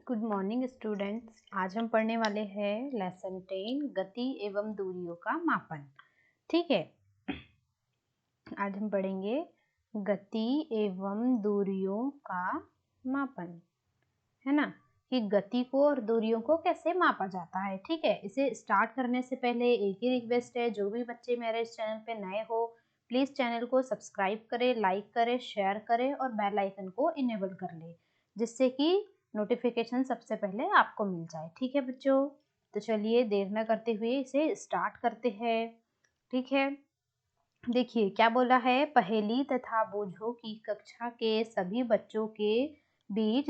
Good morning students. आज हम पढ़ने वाले हैं लेसन 10 गति एवं दूरियों का मापन। ठीक है, आज हम पढ़ेंगे गति एवं दूरियों का मापन, है ना, कि गति को और दूरियों को कैसे मापा जाता है। ठीक है, इसे स्टार्ट करने से पहले एक ही रिक्वेस्ट है, जो भी बच्चे मेरे इस चैनल पे नए हो प्लीज़ चैनल को सब्सक्राइब करें, लाइक करें, शेयर करें और बेल आइकन को इनेबल कर लें, जिससे कि नोटिफिकेशन सबसे पहले आपको मिल जाए। ठीक है बच्चों, तो चलिए देर न करते हुए इसे स्टार्ट करते हैं। ठीक है, देखिए क्या बोला है, पहेली तथा बूझो की कक्षा के सभी बच्चों के बीच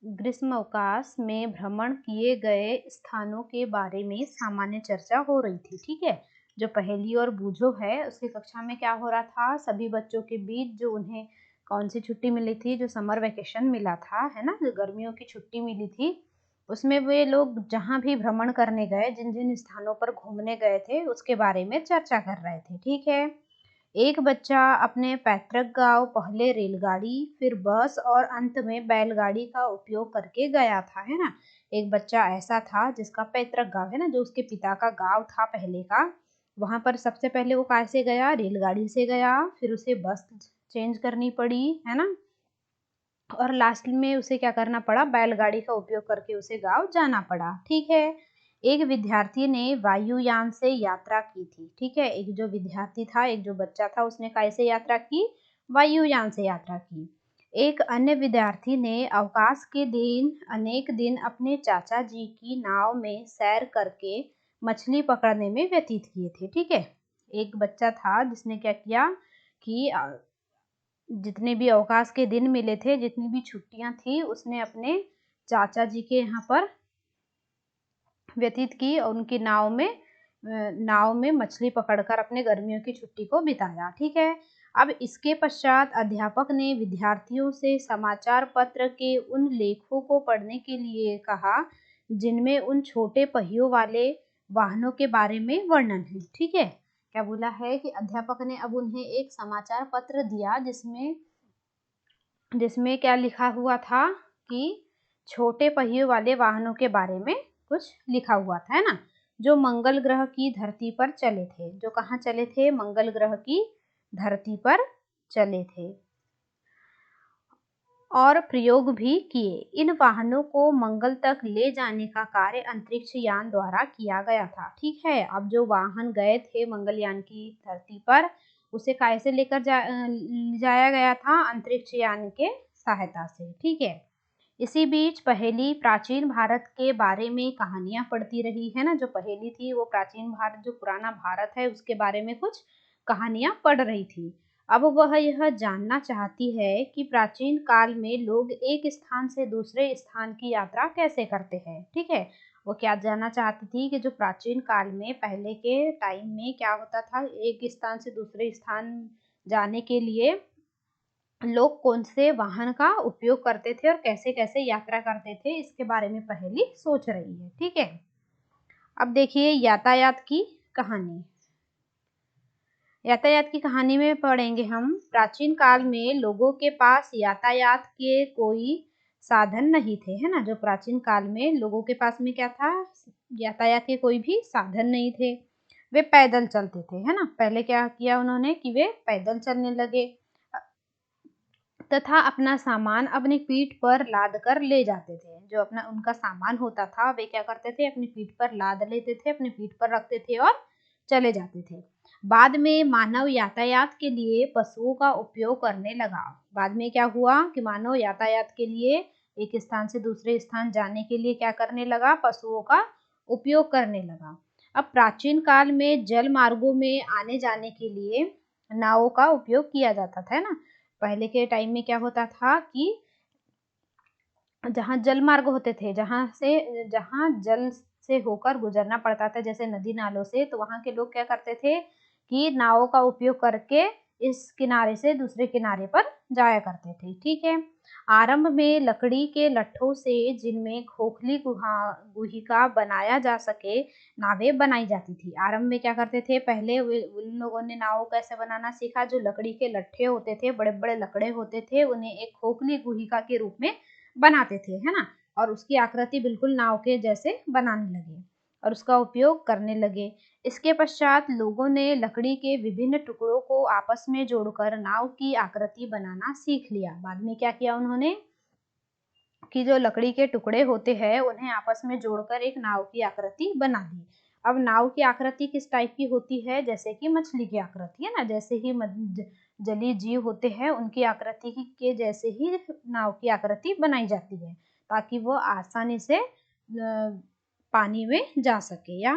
ग्रीष्मावकाश में भ्रमण किए गए स्थानों के बारे में सामान्य चर्चा हो रही थी। ठीक है, जो पहेली और बूझो है उसकी कक्षा में क्या हो रहा था, सभी बच्चों के बीच जो उन्हें कौन सी छुट्टी मिली थी, जो समर वेकेशन मिला था, है ना, जो गर्मियों की छुट्टी मिली थी, उसमें वे लोग जहाँ भी भ्रमण करने गए, जिन जिन स्थानों पर घूमने गए थे उसके बारे में चर्चा कर रहे थे। ठीक है, एक बच्चा अपने पैतृक गांव पहले रेलगाड़ी, फिर बस और अंत में बैलगाड़ी का उपयोग करके गया था, है ना। एक बच्चा ऐसा था जिसका पैतृक गांव, है ना, जो उसके पिता का गांव था पहले का, वहां पर सबसे पहले वो कैसे गया, रेलगाड़ी से गया, फिर उसे बस चेंज करनी पड़ी, है ना, और लास्ट में उसे क्या करना पड़ा, बैलगाड़ी का उपयोग करके उसे गांव जाना पड़ा। ठीक है, एक विद्यार्थी ने वायुयान से यात्रा की थी। ठीक है, एक जो विद्यार्थी था, एक जो बच्चा था, उसने कैसे यात्रा की, वायुयान से यात्रा की। एक अन्य विद्यार्थी ने अवकाश के दिन अनेक दिन अपने चाचा जी की नाव में सैर करके मछली पकड़ने में व्यतीत किए थे। ठीक है, एक बच्चा था जिसने क्या किया कि जितने भी अवकाश के दिन मिले थे, जितनी भी छुट्टियां थी, उसने अपने चाचा जी के यहाँ पर व्यतीत की और उनकी नाव में मछली पकड़कर अपने गर्मियों की छुट्टी को बिताया। ठीक है, अब इसके पश्चात अध्यापक ने विद्यार्थियों से समाचार पत्र के उन लेखों को पढ़ने के लिए कहा जिनमें उन छोटे पहियों वाले वाहनों के बारे में वर्णन है। ठीक है, क्या बोला है कि अध्यापक ने अब उन्हें एक समाचार पत्र दिया जिसमें जिसमें क्या लिखा हुआ था कि छोटे पहियों वाले वाहनों के बारे में कुछ लिखा हुआ था, है ना, जो मंगल ग्रह की धरती पर चले थे। जो कहाँ चले थे, मंगल ग्रह की धरती पर चले थे और प्रयोग भी किए। इन वाहनों को मंगल तक ले जाने का कार्य अंतरिक्ष यान द्वारा किया गया था। ठीक है, अब जो वाहन गए थे मंगलयान की धरती पर, उसे कैसे लेकर जाया गया था, अंतरिक्ष यान के सहायता से। ठीक है, इसी बीच पहेली प्राचीन भारत के बारे में कहानियां पढ़ती रही, है ना, जो पहेली थी वो प्राचीन भारत, जो पुराना भारत है, उसके बारे में कुछ कहानियां पढ़ रही थी। अब वह यह जानना चाहती है कि प्राचीन काल में लोग एक स्थान से दूसरे स्थान की यात्रा कैसे करते हैं। ठीक है, वो क्या जानना चाहती थी कि जो प्राचीन काल में पहले के टाइम में क्या होता था, एक स्थान से दूसरे स्थान जाने के लिए लोग कौन से वाहन का उपयोग करते थे और कैसे कैसे यात्रा करते थे, इसके बारे में पहेली सोच रही है। ठीक है, अब देखिए यातायात की कहानी। यातायात की कहानी में पढ़ेंगे हम, प्राचीन काल में लोगों के पास यातायात के कोई साधन नहीं थे, है ना, जो प्राचीन काल में लोगों के पास में क्या था, यातायात के कोई भी साधन नहीं थे, वे पैदल चलते थे, है ना। पहले क्या किया उन्होंने कि वे पैदल चलने लगे तथा अपना सामान अपनी पीठ पर लाद कर ले जाते थे। जो अपना उनका सामान होता था वे क्या करते थे, अपनी पीठ पर लाद लेते थे, अपनी पीठ पर रखते थे और चले जाते थे। बाद में मानव यातायात के लिए पशुओं का उपयोग करने लगा। बाद में क्या हुआ कि मानव यातायात के लिए एक स्थान से दूसरे स्थान जाने के लिए क्या करने लगा, पशुओं का उपयोग करने लगा। अब प्राचीन काल में जल मार्गों में आने जाने के लिए नावों का उपयोग किया जाता था, है ना। पहले के टाइम में क्या होता था कि जहाँ जल मार्ग होते थे, जहाँ जल से होकर गुजरना पड़ता था, जैसे नदी नालों से, तो वहाँ के लोग क्या करते थे कि नावों का उपयोग करके इस किनारे से दूसरे किनारे पर जाया करते थे। ठीक है, आरंभ में लकड़ी के लट्ठों से, जिनमें खोखली गुहिका बनाया जा सके, नावें बनाई जाती थी। आरंभ में क्या करते थे, पहले उन लोगों ने नाव कैसे बनाना सीखा, जो लकड़ी के लट्ठे होते थे, बड़े बड़े लकड़े होते थे, उन्हें एक खोखली गुहिका के रूप में बनाते थे, है ना, और उसकी आकृति बिल्कुल नाव के जैसे बनाने लगे और उसका उपयोग करने लगे। इसके पश्चात लोगों ने लकड़ी के विभिन्न टुकड़ों को आपस में जोड़कर नाव की आकृति बनाना सीख लिया। बाद में क्या किया उन्होंने कि जो लकड़ी के टुकड़े होते हैं उन्हें आपस में जोड़कर एक नाव की आकृति बना दी। अब नाव की आकृति किस टाइप की होती है, जैसे कि मछली की आकृति, है ना, जैसे ही जलीय जीव होते हैं उनकी आकृति के जैसे ही नाव की आकृति बनाई जाती है ताकि वो आसानी से पानी में जा सके या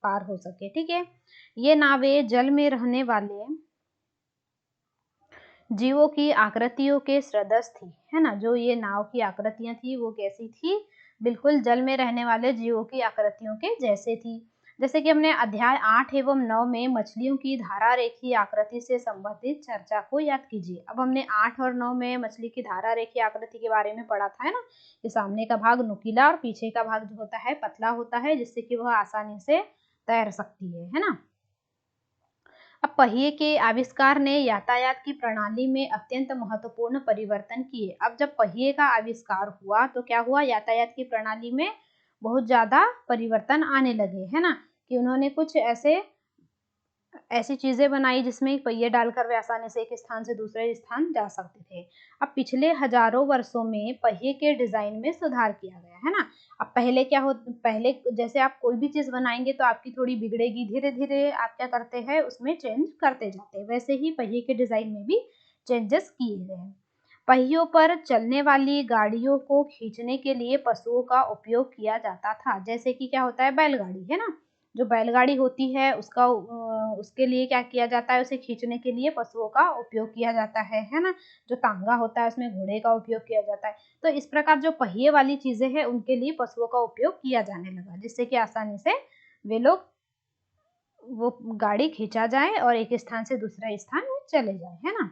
पार हो सके। ठीक है, ये नावें जल में रहने वाले जीवों की आकृतियों के सदृश थी, है ना। जो ये नाव की आकृतियां थी वो कैसी थी, बिल्कुल जल में रहने वाले जीवों की आकृतियों के जैसे थी। जैसे कि हमने अध्याय 8 एवं 9 में मछलियों की धारा रेखी आकृति से संबंधित चर्चा को याद कीजिए। अब हमने 8 और 9 में मछली की धारा रेखी आकृति के बारे में पढ़ा था, है ना, कि सामने का भाग नुकीला और पीछे का भाग जो होता है पतला होता है, जिससे कि वह आसानी से तैर सकती है ना। अब पहिए के आविष्कार ने यातायात की प्रणाली में अत्यंत महत्वपूर्ण परिवर्तन किए। अब जब पहिए का आविष्कार हुआ तो क्या हुआ, यातायात की प्रणाली में बहुत ज्यादा परिवर्तन आने लगे, है ना, कि उन्होंने कुछ ऐसी चीजें बनाई जिसमें पहिए डालकर वे आसानी से एक स्थान से दूसरे स्थान जा सकते थे। अब पिछले हजारों वर्षों में पहिए के डिजाइन में सुधार किया गया, है ना। अब पहले जैसे आप कोई भी चीज बनाएंगे तो आपकी थोड़ी बिगड़ेगी, धीरे धीरे आप क्या करते हैं उसमें चेंज करते जाते हैं, वैसे ही पहिए के डिजाइन में भी चेंजेस किए गए हैं। पहियों पर चलने वाली गाड़ियों को खींचने के लिए पशुओं का उपयोग किया जाता था, जैसे कि क्या होता है बैलगाड़ी, है ना, जो बैलगाड़ी होती है उसके लिए क्या किया जाता है, उसे खींचने के लिए पशुओं का उपयोग किया जाता है ना। जो तांगा होता है उसमें घोड़े का उपयोग किया जाता है। तो इस प्रकार जो पहिए वाली चीजें हैं उनके लिए पशुओं का उपयोग किया जाने लगा, जिससे कि आसानी से वे लोग वो गाड़ी खींचा जाए और एक स्थान से दूसरे स्थान में चले जाए, है ना।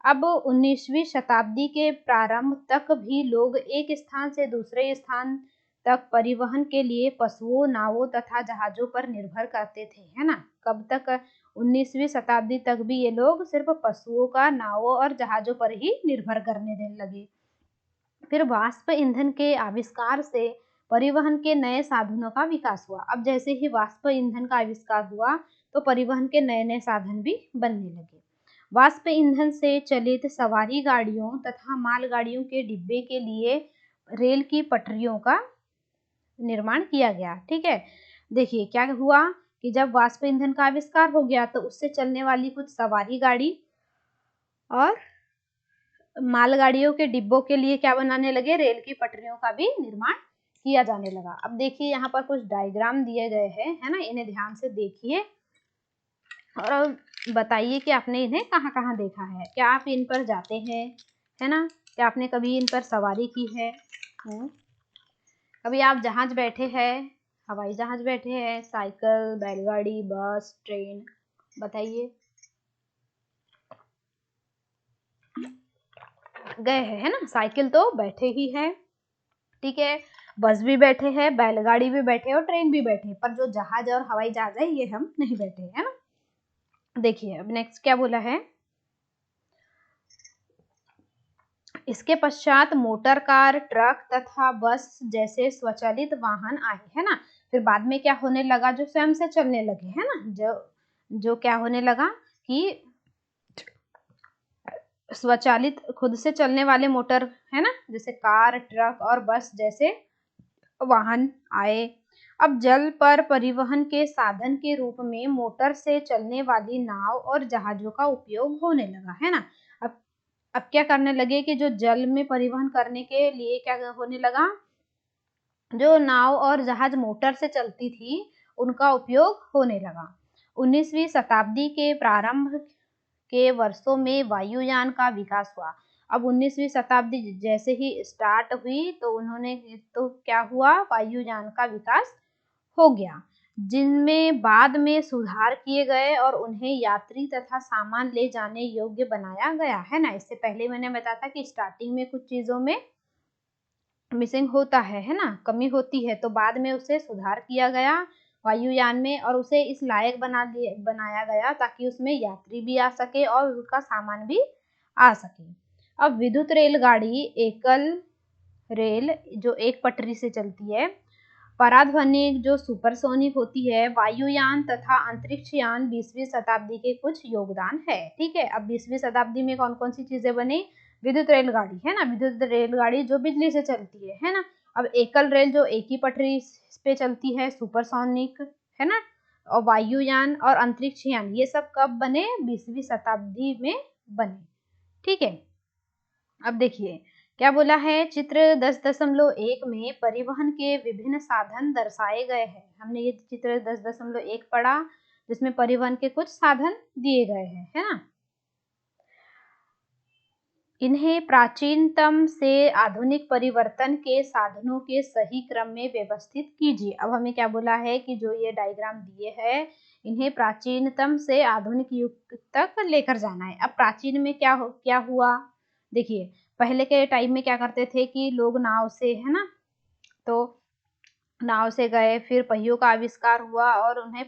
अब 19वीं शताब्दी के प्रारंभ तक भी लोग एक स्थान से दूसरे स्थान तक परिवहन के लिए पशुओं, नावों तथा जहाजों पर निर्भर करते थे, है ना। कब तक, 19वीं शताब्दी तक भी ये लोग सिर्फ पशुओं का नावों और जहाजों पर ही निर्भर करने लगे। फिर वाष्प ईंधन के आविष्कार से परिवहन के नए साधनों का विकास हुआ। अब जैसे ही वाष्प ईंधन का आविष्कार हुआ तो परिवहन के नए नए साधन भी बनने लगे। वाष्प ईंधन से चलित सवारी गाड़ियों तथा मालगाड़ियों के डिब्बे के लिए रेल की पटरियों का निर्माण किया गया। ठीक है, देखिए क्या हुआ कि जब वाष्प ईंधन का आविष्कार हो गया तो उससे चलने वाली कुछ सवारी गाड़ी और मालगाड़ियों के डिब्बों के लिए क्या बनाने लगे, रेल की पटरियों का भी निर्माण किया जाने लगा। अब देखिए यहाँ पर कुछ डायग्राम दिए गए हैं, है ना, इन्हें ध्यान से देखिए और अब बताइए कि आपने इन्हें कहाँ कहाँ देखा है, क्या आप इन पर जाते हैं, है ना, क्या आपने कभी इन पर सवारी की है। कभी आप जहाज बैठे हैं, हवाई जहाज बैठे हैं, साइकिल, बैलगाड़ी, बस, ट्रेन, बताइए गए हैं, है ना। साइकिल तो बैठे ही है, ठीक है, बस भी बैठे हैं, बैलगाड़ी भी बैठे और ट्रेन भी बैठे, पर जो जहाज और हवाई जहाज है ये हम नहीं बैठे, है ना। देखिए अब नेक्स्ट क्या बोला है, इसके पश्चात मोटर कार, ट्रक तथा बस जैसे स्वचालित वाहन आए, है ना। फिर बाद में क्या होने लगा, जो स्वयं से चलने लगे, है ना, जो क्या होने लगा कि स्वचालित खुद से चलने वाले मोटर, है ना, जैसे कार, ट्रक और बस जैसे वाहन आए। अब जल पर परिवहन के साधन के रूप में मोटर से चलने वाली नाव और जहाजों का उपयोग होने लगा, है ना। अब क्या करने लगे कि जो जल में परिवहन करने के लिए क्या होने लगा, जो नाव और जहाज मोटर से चलती थी उनका उपयोग होने लगा। 19वीं शताब्दी के प्रारंभ के वर्षों में वायुयान का विकास हुआ। अब 19वीं शताब्दी जैसे ही स्टार्ट हुई तो क्या हुआ, वायुयान का विकास हो गया, जिनमें बाद में सुधार किए गए और उन्हें यात्री तथा सामान ले जाने योग्य बनाया गया, है ना। इससे पहले मैंने बताया था कि स्टार्टिंग में कुछ चीजों में मिसिंग होता है ना, कमी होती है, तो बाद में उसे सुधार किया गया वायुयान में और उसे इस लायक बनाया गया ताकि उसमें यात्री भी आ सके और उसका सामान भी आ सके। अब विद्युत रेलगाड़ी एकल रेल जो एक पटरी से चलती है। पराध्वनिक जो सुपरसोनिक होती है। वायुयान तथा अंतरिक्ष यान 20वीं शताब्दी के कुछ योगदान है। ठीक है, अब 20वीं शताब्दी में कौन कौन सी चीजें बनी? विद्युत रेलगाड़ी है ना, विद्युत रेलगाड़ी जो बिजली से चलती है ना। अब एकल रेल जो एक ही पटरी पे चलती है, सुपरसोनिक, है ना। और वायुयान और अंतरिक्ष यान ये सब कब बने? 20वीं शताब्दी में बने। ठीक है, अब देखिए क्या बोला है, चित्र 10.1 में परिवहन के विभिन्न साधन दर्शाए गए हैं। हमने ये चित्र 10.1 पढ़ा जिसमें परिवहन के कुछ साधन दिए गए हैं, है ना। इन्हें प्राचीनतम से आधुनिक परिवर्तन के साधनों के सही क्रम में व्यवस्थित कीजिए। अब हमें क्या बोला है कि जो ये डायग्राम दिए हैं इन्हें प्राचीनतम से आधुनिक युग तक लेकर जाना है। अब प्राचीन में क्या हुआ? देखिए पहले के टाइम में क्या करते थे कि लोग नाव से, है ना, तो नाव से गए, फिर पहियों का आविष्कार हुआ और उन्हें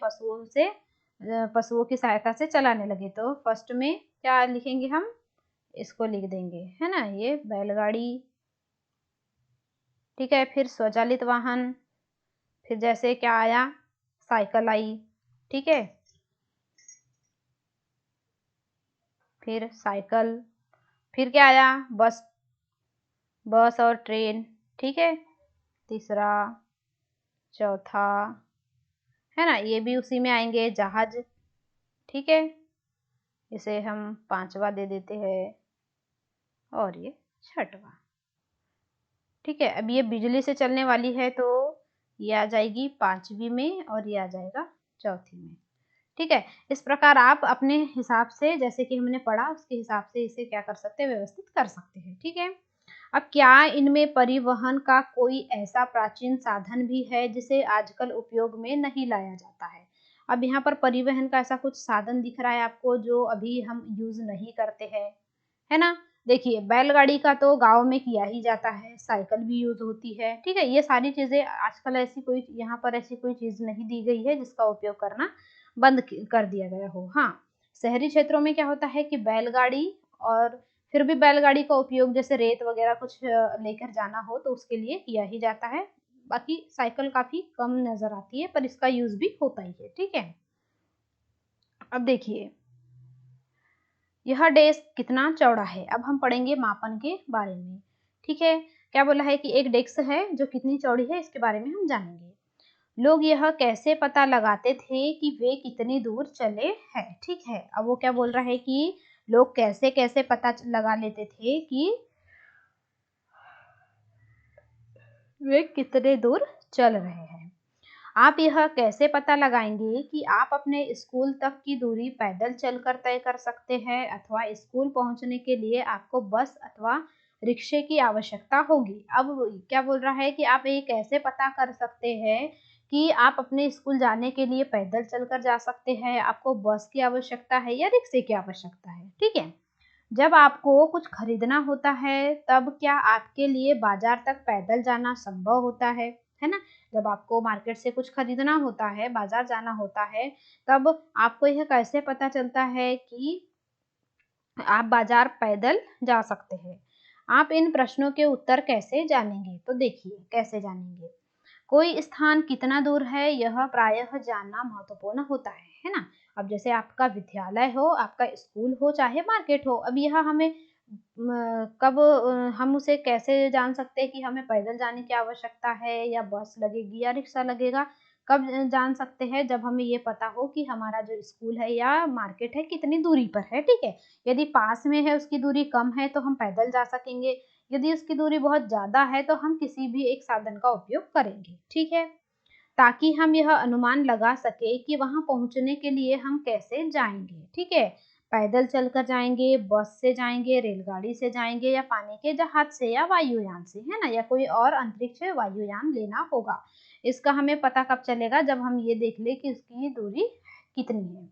पशुओं की सहायता से चलाने लगे। तो फर्स्ट में क्या लिखेंगे हम? इसको लिख देंगे, है ना, ये बैलगाड़ी। ठीक है, फिर स्वचालित वाहन, फिर जैसे क्या आया? साइकिल आई। ठीक है, फिर साइकिल, फिर क्या आया? बस और ट्रेन। ठीक है, तीसरा, चौथा, है ना, ये भी उसी में आएंगे, जहाज। ठीक है, इसे हम पांचवा दे देते हैं और ये छठवा। ठीक है, अब ये बिजली से चलने वाली है तो ये आ जाएगी पांचवी में और ये आ जाएगा चौथी में। ठीक है, इस प्रकार आप अपने हिसाब से जैसे कि हमने पढ़ा उसके हिसाब से इसे क्या कर सकते हैं? व्यवस्थित कर सकते हैं। ठीक है, अब क्या इनमें परिवहन का कोई ऐसा प्राचीन साधन भी है जिसे आजकल उपयोग में नहीं लाया जाता है? अब यहाँ पर परिवहन का ऐसा कुछ साधन दिख रहा है आपको जो अभी हम यूज नहीं करते हैं, है ना। देखिए बैलगाड़ी का तो गांव में किया ही जाता है, साइकिल भी यूज होती है। ठीक है, ये सारी चीजें आजकल ऐसी कोई यहाँ पर ऐसी कोई चीज नहीं दी गई है जिसका उपयोग करना बंद कर दिया गया हो। हाँ, शहरी क्षेत्रों में क्या होता है कि बैलगाड़ी, और फिर भी बैलगाड़ी का उपयोग जैसे रेत वगैरह कुछ लेकर जाना हो तो उसके लिए किया ही जाता है। बाकी साइकिल काफी कम नजर आती है पर इसका यूज भी होता ही है। ठीक है, अब देखिए यह डेस्क कितना चौड़ा है। अब हम पढ़ेंगे मापन के बारे में। ठीक है, क्या बोला है कि एक डेस्क है जो कितनी चौड़ी है इसके बारे में हम जानेंगे। लोग यह कैसे पता लगाते थे कि वे कितनी दूर चले हैं? ठीक है, अब वो क्या बोल रहा है कि लोग कैसे कैसे पता लगा लेते थे कि वे कितने दूर चल रहे हैं। आप यह कैसे पता लगाएंगे कि आप अपने स्कूल तक की दूरी पैदल चलकर तय कर सकते हैं अथवा स्कूल पहुंचने के लिए आपको बस अथवा रिक्शे की आवश्यकता होगी? अब क्या बोल रहा है कि आप ये कैसे पता कर सकते हैं कि आप अपने स्कूल जाने के लिए पैदल चलकर जा सकते हैं, आपको बस की आवश्यकता है या रिक्शे की आवश्यकता है। ठीक है, जब आपको कुछ खरीदना होता है तब क्या आपके लिए बाजार तक पैदल जाना संभव होता है ना। जब आपको मार्केट से कुछ खरीदना होता है, बाजार जाना होता है, तब आपको यह कैसे पता चलता है कि आप बाजार पैदल जा सकते हैं? आप इन प्रश्नों के उत्तर कैसे जानेंगे? तो देखिए कैसे जानेंगे। कोई स्थान कितना दूर है यह प्रायः जानना महत्वपूर्ण होता है ना। अब जैसे आपका विद्यालय हो, आपका स्कूल हो, चाहे मार्केट हो, अब यह हमें कब हम उसे कैसे जान सकते हैं कि हमें पैदल जाने की आवश्यकता है या बस लगेगी या रिक्शा लगेगा? कब जान सकते हैं? जब हमें ये पता हो कि हमारा जो स्कूल है या मार्केट है कितनी दूरी पर है। ठीक है, यदि पास में है, उसकी दूरी कम है तो हम पैदल जा सकेंगे, यदि उसकी दूरी बहुत ज़्यादा है तो हम किसी भी एक साधन का उपयोग करेंगे। ठीक है, ताकि हम यह अनुमान लगा सके कि वहां पहुंचने के लिए हम कैसे जाएंगे। ठीक है, पैदल चलकर जाएंगे, बस से जाएंगे, रेलगाड़ी से जाएंगे या पानी के जहाज से या वायुयान से, है ना, या कोई और अंतरिक्ष वायुयान लेना होगा। इसका हमें पता कब चलेगा? जब हम ये देख ले कि उसकी दूरी कितनी है।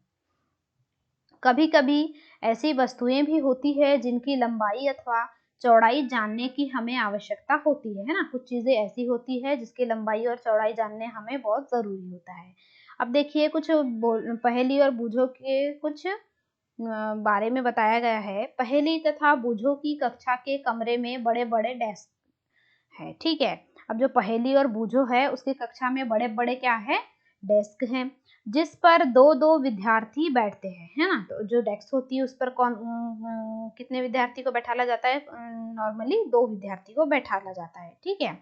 कभी कभी ऐसी वस्तुएं भी होती है जिनकी लंबाई अथवा चौड़ाई जानने की हमें आवश्यकता होती है ना। कुछ चीजें ऐसी होती है जिसकी लंबाई और चौड़ाई जानने हमें बहुत जरूरी होता है। अब देखिए कुछ पहेली और बूझों के कुछ बारे में बताया गया है। पहेली तथा बूझों की कक्षा के कमरे में बड़े बड़े डेस्क है, ठीक है। अब जो पहेली और बूझो है उसकी कक्षा में बड़े बड़े क्या है, डेस्क हैं, जिस पर दो दो विद्यार्थी बैठते हैं, है ना। तो जो डेस्क होती है उस पर कौन कितने विद्यार्थी को बैठाला जाता है, नॉर्मली 2 विद्यार्थी को बैठाला जाता है, ठीक है।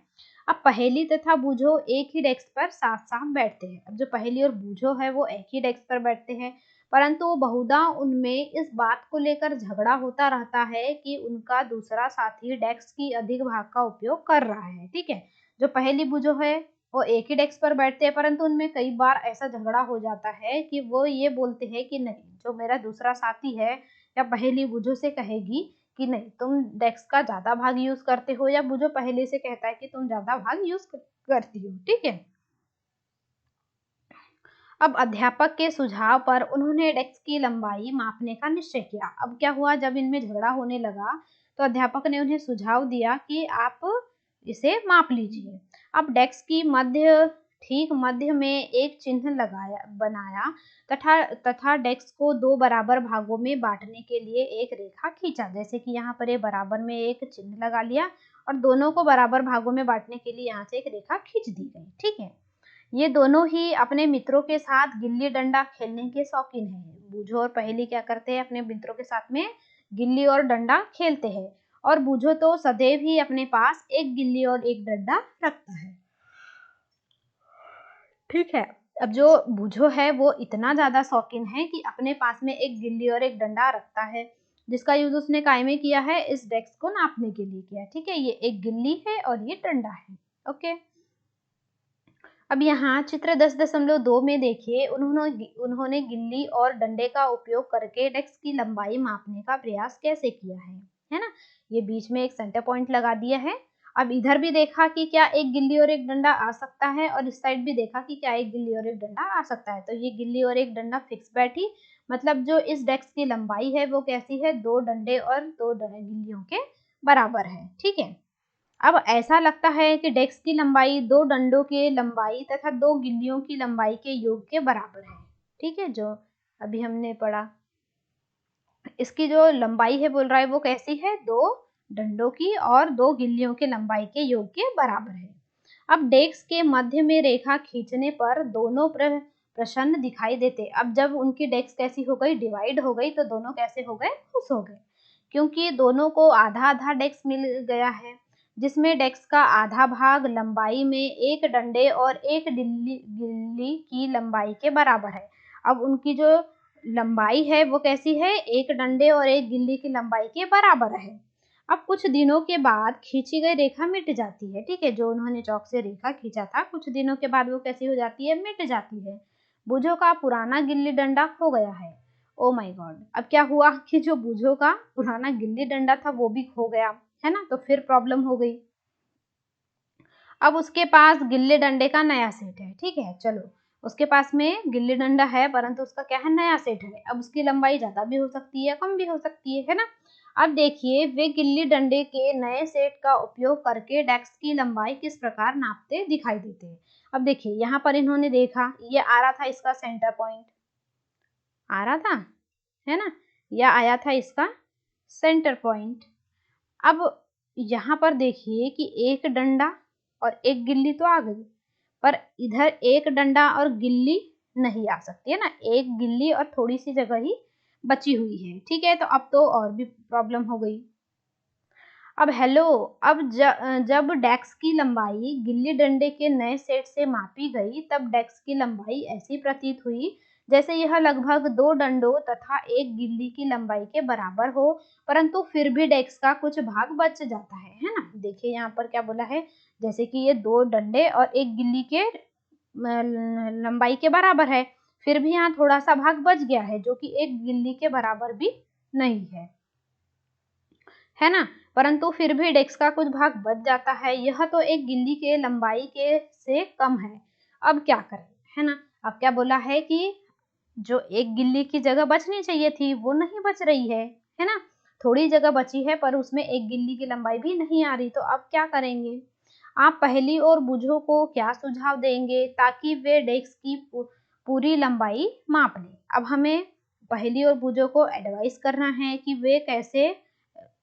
अब पहेली तथा बूझो एक ही डेस्क पर साथ साथ बैठते हैं। अब जो पहेली और बूझो है वो एक ही डेस्क पर बैठते हैं, परंतु बहुधा उनमें इस बात को लेकर झगड़ा होता रहता है कि उनका दूसरा साथी डेस्क की अधिक भाग का उपयोग कर रहा है, ठीक है। जो पहेली बूझो है वो एक ही डेस्क पर बैठते हैं, परंतु उनमें कई बार ऐसा झगड़ा हो जाता है कि वो ये बोलते हैं कि नहीं, जो मेरा दूसरा साथी है या पहेली बूझो से कहेगी कि नहीं तुम डेस्क का ज्यादा भाग यूज करते हो, या बूझो पहेली से कहता है कि तुम ज्यादा भाग यूज करती हो, ठीक है। अब अध्यापक के सुझाव पर उन्होंने डेस्क की लंबाई मापने का निश्चय किया। अब क्या हुआ, जब इनमें झगड़ा होने लगा तो अध्यापक ने उन्हें सुझाव दिया कि आप इसे माप लीजिए। अब डेस्क की ठीक मध्य में एक चिन्ह बनाया तथा डेस्क को 2 बराबर भागों में बांटने के लिए एक रेखा खींचा। जैसे कि यहाँ पर ये बराबर में एक चिन्ह लगा लिया और दोनों को बराबर भागों में बांटने के लिए यहाँ से एक रेखा खींच दी गई, ठीक है। ये दोनों ही अपने मित्रों के साथ गिल्ली डंडा खेलने के शौकीन हैं। बूझो और पहेली क्या करते हैं, अपने मित्रों के साथ में गिल्ली और डंडा खेलते हैं, और बूझो तो सदैव ही अपने पास एक गिल्ली और एक डंडा रखता है, ठीक है। अब जो बूझो है वो इतना ज्यादा शौकीन है कि अपने पास में एक गिल्ली और एक डंडा रखता है, जिसका यूज उसने काय में किया है, इस डेस्क को नापने के लिए किया, ठीक है। ये एक गिल्ली है और ये डंडा है, ओके। अब यहाँ चित्र 10.2 में देखिए, उन्होंने गिल्ली और डंडे का उपयोग करके डेस्क की लंबाई मापने का प्रयास कैसे किया है ना। ये बीच में एक सेंटर पॉइंट लगा दिया है। अब इधर भी देखा कि क्या एक गिल्ली और एक डंडा आ सकता है, और इस साइड भी देखा कि क्या एक गिल्ली और एक डंडा आ सकता है। तो ये गिल्ली और एक डंडा फिक्स बैठी, मतलब जो इस डेस्क की लंबाई है वो कैसी है, 2 डंडे और 2 गिल्लियों के बराबर है, ठीक है। अब ऐसा लगता है कि डेस्क की लंबाई 2 डंडों के लंबाई तथा 2 गिल्लियों की लंबाई के योग के बराबर है, ठीक है, जो अभी हमने पढ़ा। इसकी जो लंबाई है बोल रहा है वो कैसी है, 2 डंडों की और 2 गिल्लियों के लंबाई के योग के बराबर है। अब डेस्क के मध्य में रेखा खींचने पर दोनों प्रसन्न दिखाई देते। अब जब उनकी डेस्क कैसी हो गई, डिवाइड हो गई, तो दोनों कैसे हो गए, खुश हो गए, क्योंकि दोनों को आधा आधा डेस्क मिल गया है, जिसमें डेस्क का आधा भाग लंबाई में एक डंडे और एक गिल्ली की लंबाई के बराबर है। अब उनकी जो लंबाई है वो कैसी है, एक डंडे और एक गिल्ली की लंबाई के बराबर है। अब कुछ दिनों के बाद खींची गई रेखा मिट जाती है, ठीक है। जो उन्होंने चौक से रेखा खींचा था, कुछ दिनों के बाद वो कैसी हो जाती है, मिट जाती है। बूझो का पुराना गिल्ली डंडा खो गया है। ओ माय गॉड, अब क्या हुआ कि जो बूझो का पुराना गिल्ली डंडा था वो भी खो गया, है ना। तो फिर प्रॉब्लम हो गई। अब उसके पास गिल्ली डंडे का नया सेट है, ठीक है। चलो, उसके पास में गिल्ली डंडा है, परंतु उसका क्या है, नया सेट है। अब उसकी लंबाई ज्यादा भी हो सकती है, कम भी हो सकती है ना। अब देखिए, वे गिल्ली डंडे के नए सेट का उपयोग करके डेस्क की लंबाई किस प्रकार नापते दिखाई देते हैं। अब देखिए, यहाँ पर इन्होंने देखा, ये आ रहा था इसका सेंटर पॉइंट, आ रहा था, है ना, या आया था इसका सेंटर पॉइंट। अब यहाँ पर देखिए कि एक डंडा और एक गिल्ली तो आ गई, पर इधर एक डंडा और गिल्ली नहीं आ सकती है ना, एक गिल्ली और थोड़ी सी जगह ही बची हुई है, ठीक है। तो अब तो और भी प्रॉब्लम हो गई। अब हेलो, अब जब डेस्क की लंबाई गिल्ली डंडे के नए सेट से मापी गई, तब डेस्क की लंबाई ऐसी प्रतीत हुई जैसे यह लगभग 2 डंडों तथा एक गिल्ली की लंबाई के बराबर हो, परंतु फिर भी डेस्क का कुछ भाग बच जाता है ना। देखिए यहाँ पर क्या बोला है, जैसे कि ये 2 डंडे और एक गिल्ली के लंबाई के बराबर है, फिर भी यहाँ थोड़ा सा भाग बच गया है जो कि एक गिल्ली के बराबर भी नहीं है ना, परंतु फिर भी डेस्क का कुछ भाग बच जाता है। यह तो एक गिल्ली के लंबाई के से कम है। अब क्या करें, है ना। अब क्या बोला है कि जो एक गिल्ली की जगह बचनी चाहिए थी वो नहीं बच रही है ना। थोड़ी जगह बची है पर उसमें एक गिल्ली की लंबाई भी नहीं आ रही। तो अब क्या करेंगे, आप पहेली और बूझो को क्या सुझाव देंगे ताकि वे डेस्क की पूरी लंबाई माप लें। अब हमें पहेली और बूझो को एडवाइस करना है कि वे कैसे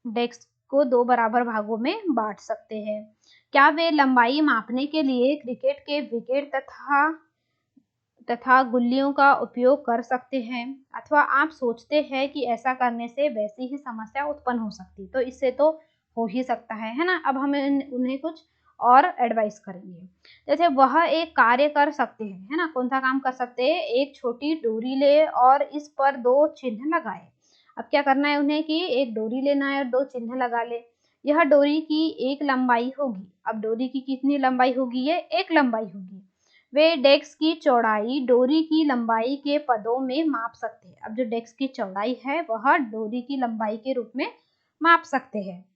डेस्क को 2 बराबर भागों में बांट सकते हैं। क्या वे लंबाई मापने के लिए क्रिकेट के विकेट तथा गुल्लियों का उपयोग कर सकते हैं, अथवा आप सोचते हैं कि ऐसा करने से वैसी ही समस्या उत्पन्न हो सकती? तो इससे तो हो ही सकता है ना। अब हम उन्हें कुछ और एडवाइस करेंगे। जैसे वह एक कार्य कर सकते हैं, है ना, कौन सा काम कर सकते हैं? एक छोटी डोरी ले और इस पर 2 चिन्ह लगाए। अब क्या करना है उन्हें कि एक डोरी लेना है और 2 चिन्ह लगा ले। यह डोरी की एक लंबाई होगी। अब डोरी की कितनी लंबाई होगी? ये एक लंबाई होगी। वे डेस्क की चौड़ाई डोरी की लंबाई के पदों में माप सकते हैं। अब जो डेस्क की चौड़ाई है वह डोरी की लंबाई के रूप में माप सकते हैं।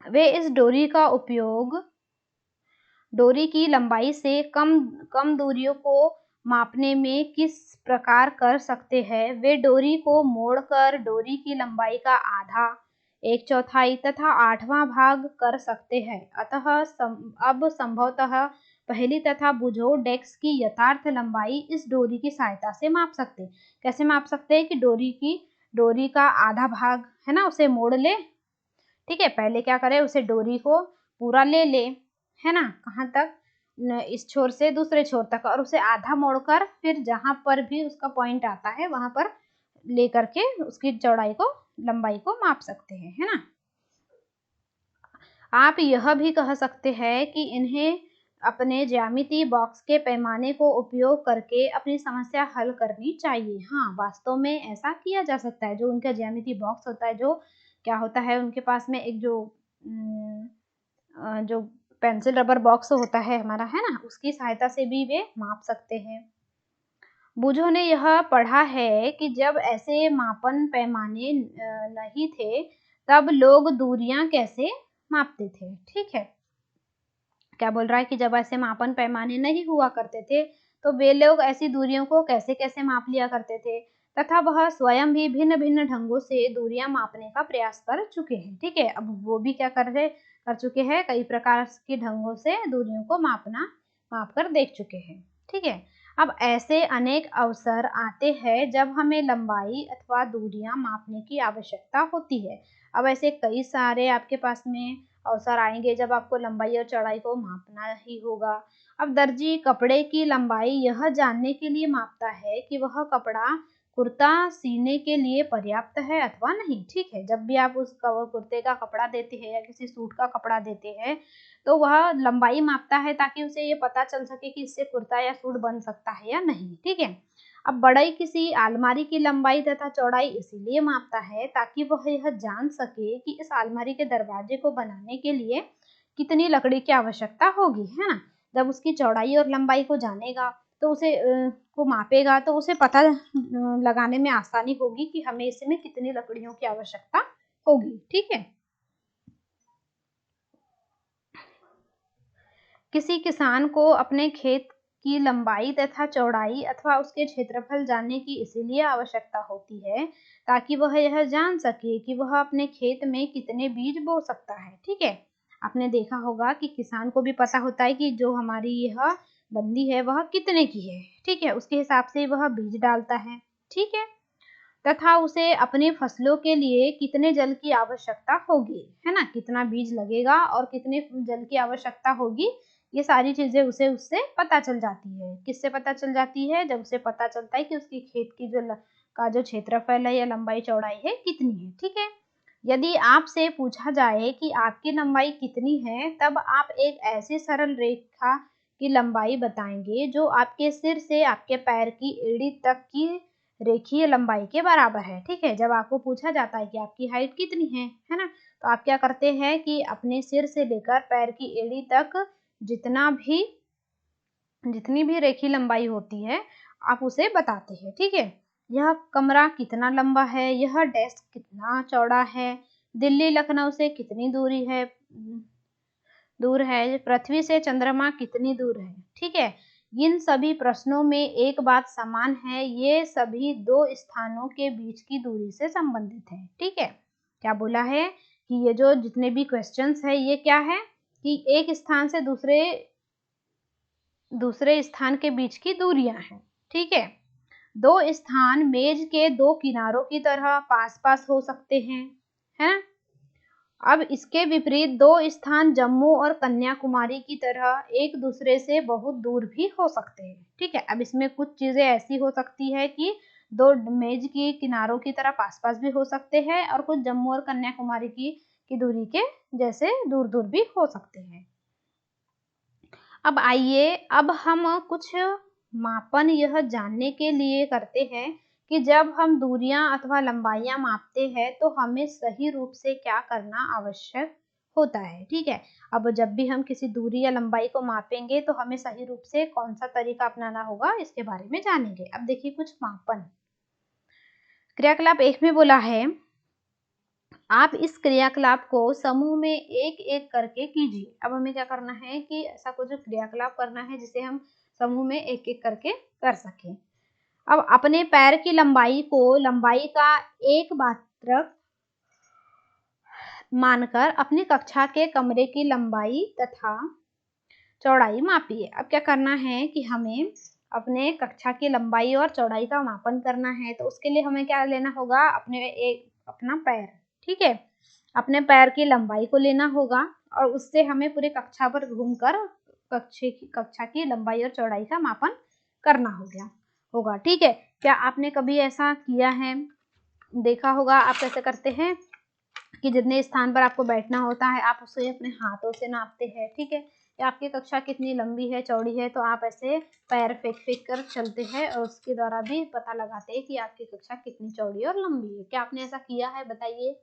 वे इस डोरी का उपयोग डोरी की लंबाई से कम कम दूरियों को मापने में किस प्रकार कर सकते हैं? वे डोरी को मोड़कर डोरी की लंबाई का आधा, 1/4 तथा 8वां भाग कर सकते हैं। अतः अब संभवतः पहेली तथा बुझो डेस्क की यथार्थ लंबाई इस डोरी की सहायता से माप सकते हैं। कैसे माप सकते हैं? कि डोरी का आधा भाग है ना, उसे मोड़ ले। ठीक है, पहले क्या करें, उसे डोरी को पूरा ले ले, है ना, कहाँ तक? इस छोर से दूसरे छोर तक, और उसे आधा मोड़कर फिर जहां पर भी उसका पॉइंट आता है वहां पर लेकर के उसकी चौड़ाई को, लंबाई को माप सकते हैं, है ना। आप यह भी कह सकते हैं कि इन्हें अपने ज्यामिति बॉक्स के पैमाने को उपयोग करके अपनी समस्या हल करनी चाहिए। हाँ, वास्तव में ऐसा किया जा सकता है। जो उनका ज्यामिति बॉक्स होता है, जो क्या होता है उनके पास में, एक जो पेंसिल रबर बॉक्स होता है हमारा, है ना, उसकी सहायता से भी वे माप सकते हैं। बूझो ने यह पढ़ा है कि जब ऐसे मापन पैमाने नहीं थे तब लोग दूरियां कैसे मापते थे। ठीक है, क्या बोल रहा है कि जब ऐसे मापन पैमाने नहीं हुआ करते थे तो वे लोग ऐसी दूरियों को कैसे कैसे माप लिया करते थे, तथा वह स्वयं भी भिन्न भिन्न ढंगों से दूरियां मापने का प्रयास कर चुके हैं। ठीक है, अब वो भी क्या कर चुके हैं, कई प्रकार के ढंगों से दूरियों को माप कर देख चुके हैं। ठीक है, अब ऐसे अनेक अवसर आते हैं जब हमें लंबाई अथवा दूरियां मापने की आवश्यकता होती है। अब ऐसे कई सारे आपके पास में अवसर आएंगे जब आपको लंबाई और चौड़ाई को मापना ही होगा। अब दर्जी कपड़े की लंबाई यह जानने के लिए मापता है कि वह कपड़ा कुर्ता सीने के लिए पर्याप्त है अथवा नहीं। ठीक है, जब भी आप उस कुर्ते का कपड़ा देते हैं या किसी सूट का कपड़ा देते हैं तो वह लंबाई मापता है ताकि उसे ये पता चल सके कि इससे कुर्ता या सूट बन सकता है या नहीं। ठीक है, अब बढ़ई किसी अलमारी की लंबाई तथा चौड़ाई इसीलिए मापता है ताकि वह यह जान सके कि इस अलमारी के दरवाजे को बनाने के लिए कितनी लकड़ी की आवश्यकता होगी, है ना। जब उसकी चौड़ाई और लंबाई को जानेगा तो उसे को मापेगा तो उसे पता लगाने में आसानी होगी कि हमें इसमें कितनी लकड़ियों की आवश्यकता होगी। ठीक है, किसी किसान को अपने खेत की लंबाई तथा चौड़ाई अथवा उसके क्षेत्रफल जानने की इसीलिए आवश्यकता होती है ताकि वह यह जान सके कि वह अपने खेत में कितने बीज बो सकता है। ठीक है, आपने देखा होगा कि किसान को भी पता होता है कि जो हमारी यह बंदी है वह कितने की है। ठीक है, उसके हिसाब से वह बीज डालता है। ठीक है, तथा उसे अपनी फसलों के लिए कितने जल की आवश्यकता होगी, है ना, कितना बीज लगेगा और कितने जल की आवश्यकता होगी, ये सारी चीजें उसे उससे पता चल जाती है। किससे पता चल जाती है? जब उसे पता चलता है कि उसकी खेत की का जो क्षेत्रफल है या लंबाई चौड़ाई है कितनी है। ठीक है, यदि आपसे पूछा जाए कि आपकी लंबाई कितनी है तब आप एक ऐसी सरल रेखा की लंबाई बताएंगे जो आपके सिर से आपके पैर की एड़ी तक की रेखीय लंबाई के बराबर है। ठीक है, जब आपको पूछा जाता है कि आपकी हाइट कितनी है ना, तो आप क्या करते हैं कि अपने सिर से लेकर पैर की एड़ी तक जितनी भी रेखीय लंबाई होती है आप उसे बताते हैं। ठीक है, यह कमरा कितना लंबा है, यह डेस्क कितना चौड़ा है, दिल्ली लखनऊ से कितनी दूर है, पृथ्वी से चंद्रमा कितनी दूर है। ठीक है, इन सभी प्रश्नों में एक बात समान है, ये सभी दो स्थानों के बीच की दूरी से संबंधित है। ठीक है, क्या बोला है कि ये जो जितने भी क्वेश्चंस है ये क्या है कि एक स्थान से दूसरे स्थान के बीच की दूरियां हैं। ठीक है, दो स्थान मेज के दो किनारों की तरह पास पास हो सकते हैं, है ना, अब इसके विपरीत दो स्थान जम्मू और कन्याकुमारी की तरह एक दूसरे से बहुत दूर भी हो सकते हैं। ठीक है, अब इसमें कुछ चीजें ऐसी हो सकती है कि दो मेज की किनारों की तरह पास पास भी हो सकते हैं, और कुछ जम्मू और कन्याकुमारी की दूरी के जैसे दूर दूर भी हो सकते हैं। अब आइए, अब हम कुछ मापन यह जानने के लिए करते हैं कि जब हम दूरियां अथवा लंबाइयां मापते हैं तो हमें सही रूप से क्या करना आवश्यक होता है। ठीक है, अब जब भी हम किसी दूरी या लंबाई को मापेंगे तो हमें सही रूप से कौन सा तरीका अपनाना होगा, इसके बारे में जानेंगे। अब देखिए कुछ मापन। क्रियाकलाप 1 में बोला है, आप इस क्रियाकलाप को समूह में एक एक करके कीजिए। अब हमें क्या करना है कि ऐसा कुछ क्रियाकलाप करना है जिसे हम समूह में एक एक करके कर सकें। अब अपने पैर की लंबाई को लंबाई का एक मात्रक मानकर अपनी कक्षा के कमरे की लंबाई तथा चौड़ाई मापिए। अब क्या करना है कि हमें अपने कक्षा की लंबाई और चौड़ाई का मापन करना है, तो उसके लिए हमें क्या लेना होगा, अपना पैर। ठीक है, अपने पैर की लंबाई को लेना होगा और उससे हमें पूरे कक्षा पर घूमकर कक्षा की लंबाई और चौड़ाई का मापन करना होगा। ठीक है, क्या आपने कभी ऐसा किया है, देखा होगा आप कैसे करते हैं कि जितने स्थान पर आपको बैठना होता है आप उसे अपने हाथों से नापते हैं। ठीक है, या आपकी कक्षा कितनी लंबी है चौड़ी है तो आप ऐसे पैर फेंक फेंक कर चलते हैं और उसके द्वारा भी पता लगाते हैं कि आपकी कक्षा कितनी चौड़ी और लंबी है। क्या आपने ऐसा किया है, बताइए।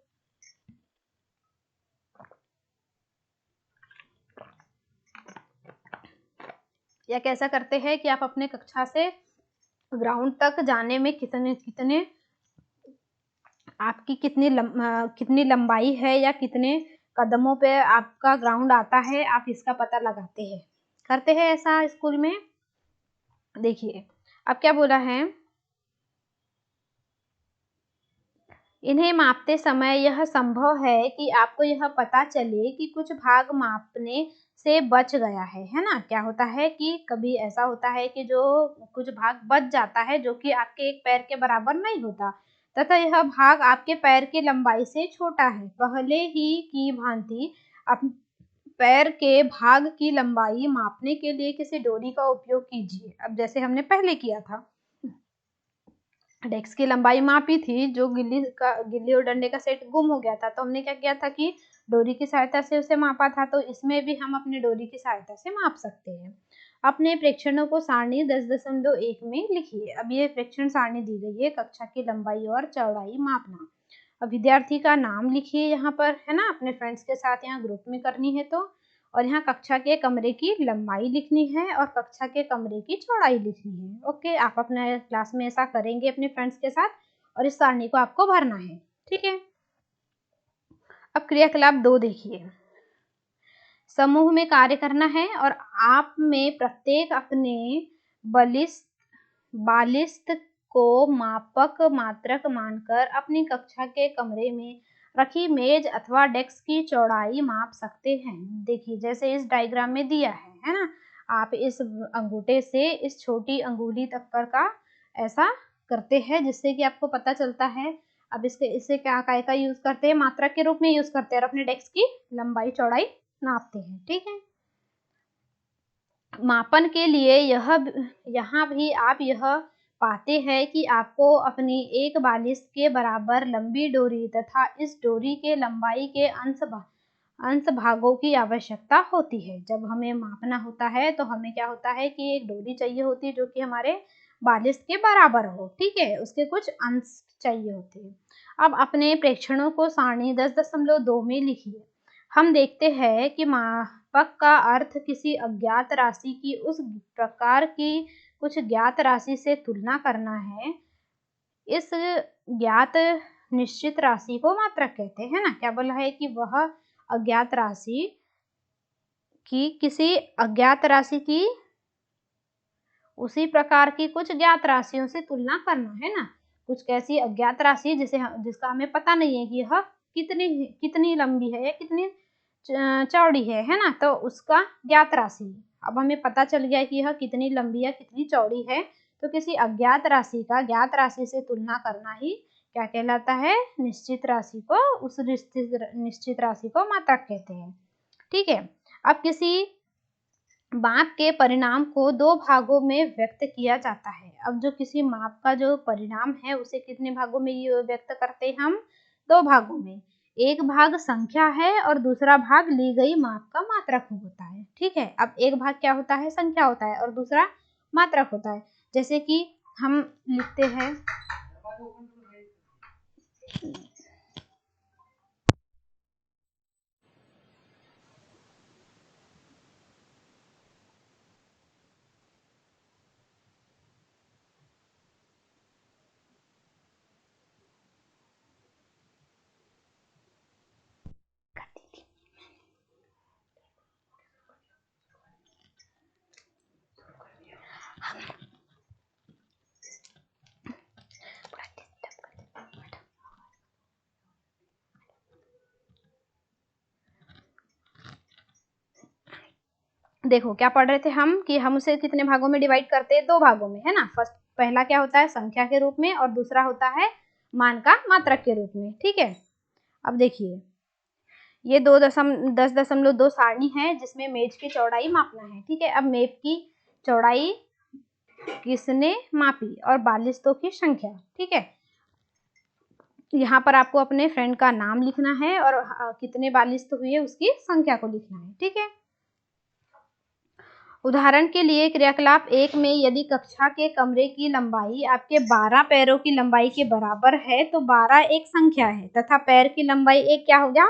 या कैसा करते हैं कि आप अपने कक्षा से ग्राउंड तक जाने में कितने आपकी कितनी लंबाई है या कितने कदमों पे आपका ग्राउंड आता है, आप इसका पता लगाते हैं। करते हैं ऐसा स्कूल में। देखिए अब क्या बोला है, इन्हें मापते समय यह संभव है कि आपको यह पता चले कि कुछ भाग मापने से बच गया है ना। क्या होता है कि कभी ऐसा होता है कि जो कुछ भाग बच जाता है जो कि आपके एक पैर के बराबर नहीं होता, तथा यह भाग आपके पैर की लंबाई से छोटा है। पहले ही की भांति आप पैर के भाग की लंबाई मापने के लिए किसी डोरी का उपयोग कीजिए। अब जैसे हमने पहले किया था, डेस्क की लंबाई मापी थी, जो गिल्ली और डंडे का सेट गुम हो गया था, तो हमने क्या किया था कि डोरी की सहायता से उसे मापा था। तो इसमें भी हम अपनी डोरी की सहायता से माप सकते हैं। अपने प्रेक्षणों को सारणी 10.1 में लिखिए। अब ये प्रेक्षण सारणी दी गई है, कक्षा की लंबाई और चौड़ाई मापना। अब विद्यार्थी का नाम लिखिए यहाँ पर, है ना, अपने फ्रेंड्स के साथ यहाँ ग्रुप में करनी है तो। और यहाँ कक्षा के कमरे की लंबाई लिखनी है और कक्षा के कमरे की चौड़ाई लिखनी है। ओके, आप अपने क्लास में ऐसा करेंगे अपने फ्रेंड्स के साथ और इस सारणी को आपको भरना है। ठीक है, अब क्रियाकलाप 2 देखिए। समूह में कार्य करना है और आप में प्रत्येक अपने बालिस्त को मापक मात्रक मानकर अपनी कक्षा के कमरे में रखी मेज अथवा डेस्क की चौड़ाई माप सकते हैं। देखिए जैसे इस डायग्राम में दिया है ना, आप इस अंगूठे से इस छोटी अंगुली तक का ऐसा करते हैं जिससे कि आपको पता चलता है। अब इससे क्या काय का यूज करते हैं, मात्रक के रूप में यूज करते हैं और अपने डेस्क की लंबाई चौड़ाई नापते हैं। ठीक है, मापन के लिए यहाँ भी आप यह पाते हैं कि आपको अपनी एक बालिश के बराबर लंबी डोरी तथा इस डोरी के लंबाई के अंश भागों की आवश्यकता होती है। जब हमें मापना होता है तो हमें क्या होता है कि एक डोरी चाहिए होती है जो कि हमारे बालिश के बराबर हो। ठीक है, उसके कुछ अंश चाहिए होते हैं। अब अपने प्रेक्षणों को सारणी 10.2 में लिखिए। हम देखते हैं कि मापक का अर्थ किसी अज्ञात राशि की उस प्रकार की कुछ ज्ञात राशि से तुलना करना है। इस ज्ञात निश्चित राशि को मात्रक कहते हैं ना। क्या बोला है कि वह अज्ञात राशि की किसी अज्ञात राशि की उसी प्रकार की कुछ ज्ञात राशियों से तुलना करना है ना। कुछ कैसी अज्ञात राशि जिसका हमें पता नहीं है कि यह कितनी लंबी है या कितनी चौड़ी है ना, तो उसका ज्ञात राशि। अब हमें पता चल गया कि यह कितनी लंबी या कितनी चौड़ी है, तो किसी अज्ञात राशि का ज्ञात राशि से तुलना करना ही क्या कहलाता है? निश्चित राशि को, उस निश्चित राशि को मात्रक कहते हैं। ठीक है। अब किसी माप के परिणाम को दो भागों में व्यक्त किया जाता है। अब जो किसी माप का जो परिणाम है उसे कितने भागों में व्यक्त करते हैं हम? दो भागों में। एक भाग संख्या है और दूसरा भाग ली गई माप का मात्रक होता है। ठीक है। अब एक भाग क्या होता है? संख्या होता है और दूसरा मात्रक होता है। जैसे कि हम लिखते हैं देखो क्या पढ़ रहे थे हम कि हम उसे कितने भागों में डिवाइड करते हैं? दो भागों में, है ना। पहला क्या होता है? संख्या के रूप में, और दूसरा होता है मान का मात्रक के रूप में। ठीक है। अब देखिए ये 10.2 सारणी है जिसमें मेज की चौड़ाई मापना है। ठीक है। अब मेज की चौड़ाई किसने मापी? और बालिस्तों की संख्या। ठीक है। यहाँ पर आपको अपने फ्रेंड का नाम लिखना है और कितने बालिस्त हुए उसकी संख्या को लिखना है। ठीक है। उदाहरण के लिए क्रियाकलाप 1 में यदि कक्षा के कमरे की लंबाई आपके 12 पैरों की लंबाई के बराबर है तो 12 एक संख्या है तथा पैर की लंबाई एक क्या हो गया?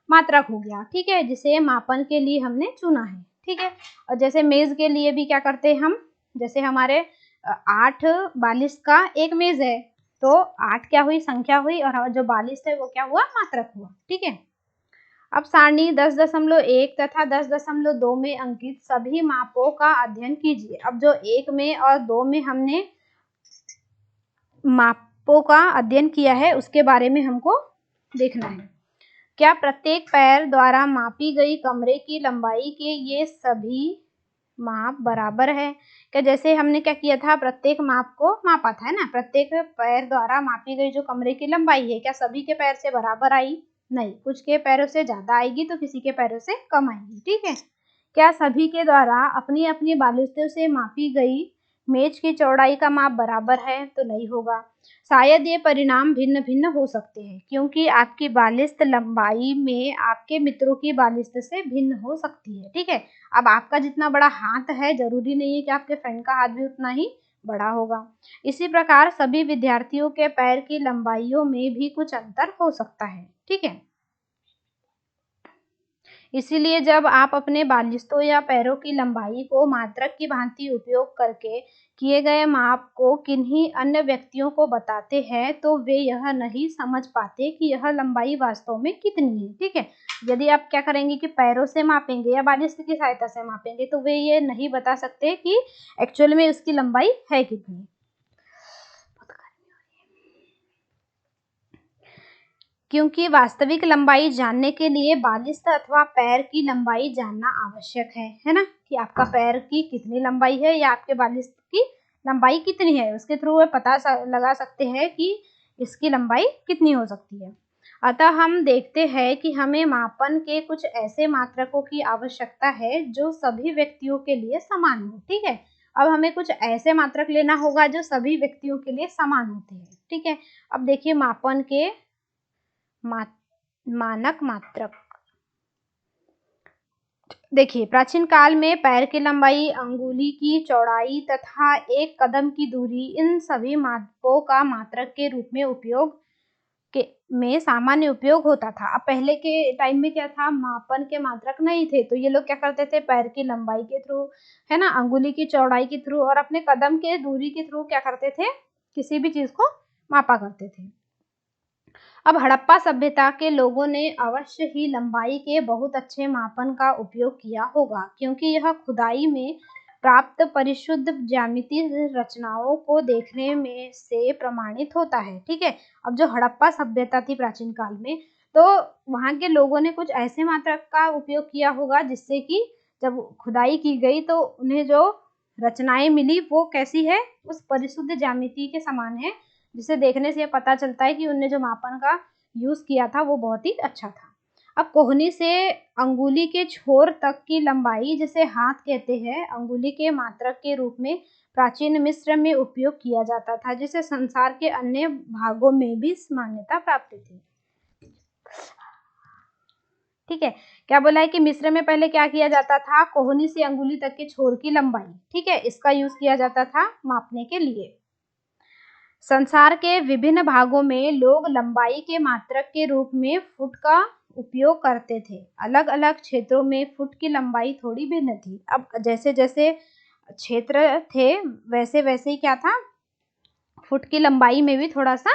मात्रक हो गया। ठीक है। जिसे मापन के लिए हमने चुना है। ठीक है। और जैसे मेज के लिए भी क्या करते हैं हम? जैसे हमारे 8 बालिस्त का एक मेज है तो 8 क्या हुई? संख्या हुई, और जो बालिस्त है वो क्या हुआ? मात्रक हुआ। ठीक है। अब सारणी 10.1 तथा 10.2 में अंकित सभी मापों का अध्ययन कीजिए। अब जो 1 में और 2 में हमने मापों का अध्ययन किया है उसके बारे में हमको देखना है। क्या प्रत्येक पैर द्वारा मापी गई कमरे की लंबाई के ये सभी माप बराबर है? क्या जैसे हमने क्या किया था? प्रत्येक माप को मापा था, है ना। प्रत्येक पैर द्वारा मापी गई जो कमरे की लंबाई है क्या सभी के पैर से बराबर आई? नहीं, कुछ के पैरों से ज्यादा आएगी तो किसी के पैरों से कम आएगी। ठीक है। क्या सभी के द्वारा अपनी अपनी बालिस्तों से मापी गई मेज की चौड़ाई का माप बराबर है? तो नहीं होगा। शायद ये परिणाम भिन्न भिन्न हो सकते हैं क्योंकि आपकी बालिस्त लंबाई में आपके मित्रों की बालिस्त से भिन्न हो सकती है। ठीक है। अब आपका जितना बड़ा हाथ है जरूरी नहीं है कि आपके फ्रेंड का हाथ भी उतना ही बड़ा होगा। इसी प्रकार सभी विद्यार्थियों के पैर की लंबाइयों में भी कुछ अंतर हो सकता है। ठीक है। इसीलिए जब आप अपने बालिस्तों या पैरों की लंबाई को मात्रक की भांति उपयोग करके किए गए माप को किन्हीं अन्य व्यक्तियों को बताते हैं तो वे यह नहीं समझ पाते कि यह लंबाई वास्तव में कितनी है। ठीक है। यदि आप क्या करेंगे कि पैरों से मापेंगे या बालिस्त की सहायता से मापेंगे तो वे ये नहीं बता सकते कि एक्चुअल में उसकी लंबाई है कितनी। क्योंकि वास्तविक लंबाई जानने के लिए बालिस्त अथवा पैर की लंबाई जानना आवश्यक है ना। कि आपका पैर की कितनी लंबाई है या आपके बालिस्त की लंबाई कितनी है, उसके थ्रू वे पता लगा सकते हैं कि इसकी लंबाई कितनी हो सकती है। अतः हम देखते हैं कि हमें मापन के कुछ ऐसे मात्रकों की आवश्यकता है जो सभी व्यक्तियों के लिए समान हो। ठीक है। अब हमें कुछ ऐसे मात्रक लेना होगा जो सभी व्यक्तियों के लिए समान होते हैं। ठीक है। अब देखिए मापन के मानक मात्रक। देखिए प्राचीन काल में पैर की लंबाई, अंगुली की चौड़ाई तथा एक कदम की दूरी इन सभी मापों का मात्रक के रूप में में सामान्य उपयोग होता था। अब पहले के टाइम में क्या था? मापन के मात्रक नहीं थे तो ये लोग क्या करते थे? पैर की लंबाई के थ्रू, है ना, अंगुली की चौड़ाई के थ्रू और अपने कदम के दूरी के थ्रू क्या करते थे? किसी भी चीज को मापा करते थे। अब हड़प्पा सभ्यता के लोगों ने अवश्य ही लंबाई के बहुत अच्छे मापन का उपयोग किया होगा क्योंकि यह खुदाई में प्राप्त परिशुद्ध ज्यामितीय रचनाओं को देखने में से प्रमाणित होता है। ठीक है। अब जो हड़प्पा सभ्यता थी प्राचीन काल में तो वहां के लोगों ने कुछ ऐसे मात्रक का उपयोग किया होगा जिससे कि जब खुदाई की गई तो उन्हें जो रचनाएं मिली वो कैसी है? उस परिशुद्ध ज्यामिति के समान है जिसे देखने से पता चलता है कि उनने जो मापन का यूज किया था वो बहुत ही अच्छा था। अब कोहनी से अंगुली के छोर तक की लंबाई, जिसे हाथ कहते हैं, अंगुली के मात्रक के रूप में प्राचीन मिस्र में उपयोग किया जाता था, जिसे संसार के अन्य भागों में भी मान्यता प्राप्त थी। ठीक है, क्या बोला है कि मिस्र में पहले क्या किया जाता था, कोहनी से अंगुली तक के छोर की लंबाई, ठीक है, इसका यूज किया जाता था मापने के लिए। संसार के विभिन्न भागों में लोग लंबाई के मात्रक के रूप में फुट का उपयोग करते थे। अलग अलग क्षेत्रों में फुट की लंबाई थोड़ी भिन्न थी। अब जैसे जैसे क्षेत्र थे वैसे वैसे ही क्या था, फुट की लंबाई में भी थोड़ा सा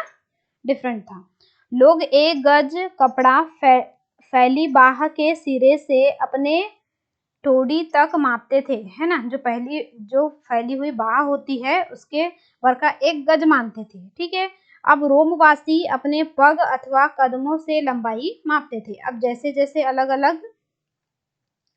डिफरेंट था। लोग एक गज कपड़ा फैली बाह के सिरे से अपने टोड़ी तक मापते थे, है ना। जो फैली हुई बाह होती है उसके भर का एक गज मानते थे, ठीक है। अब रोमवासी अपने पग अथवा कदमों से लंबाई मापते थे। अब जैसे जैसे अलग अलग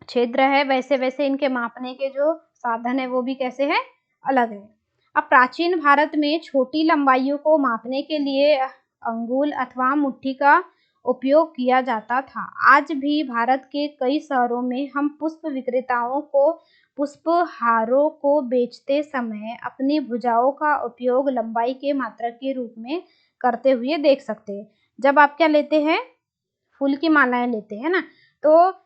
क्षेत्र है वैसे वैसे इनके मापने के जो साधन है वो भी कैसे है, अलग है। अब प्राचीन भारत में छोटी लंबाइयों को मापने के लिए अंगुल अथवा मुट्ठी का उपयोग किया जाता था। आज भी भारत के कई शहरों में हम पुष्प विक्रेताओं को पुष्पहारों को बेचते समय अपनी भुजाओं का उपयोग लंबाई के मात्रक के रूप में करते हुए देख सकते हैं। जब आप क्या लेते हैं, फूल की मालाएं लेते हैं ना, तो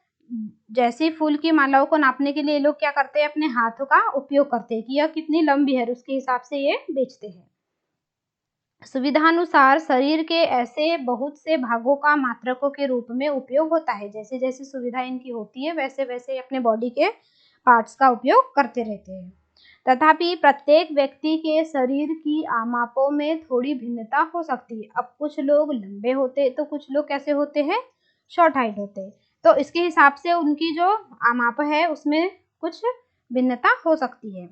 जैसे फूल की मालाओं को नापने के लिए लोग क्या करते हैं, अपने हाथों का उपयोग करते हैं कि यह कितनी लंबी है, उसके हिसाब से ये बेचते हैं। सुविधानुसार शरीर के ऐसे बहुत से भागों का मात्रकों के रूप में उपयोग होता है। जैसे जैसे सुविधा इनकी होती है वैसे वैसे अपने बॉडी के पार्ट्स का उपयोग करते रहते हैं। तथापि प्रत्येक व्यक्ति के शरीर की आमापों में थोड़ी भिन्नता हो सकती है। अब कुछ लोग लंबे होते तो कुछ लोग कैसे होते हैं, शॉर्ट हाइट होते हैं, तो इसके हिसाब से उनकी जो आमाप है उसमें कुछ भिन्नता हो सकती है।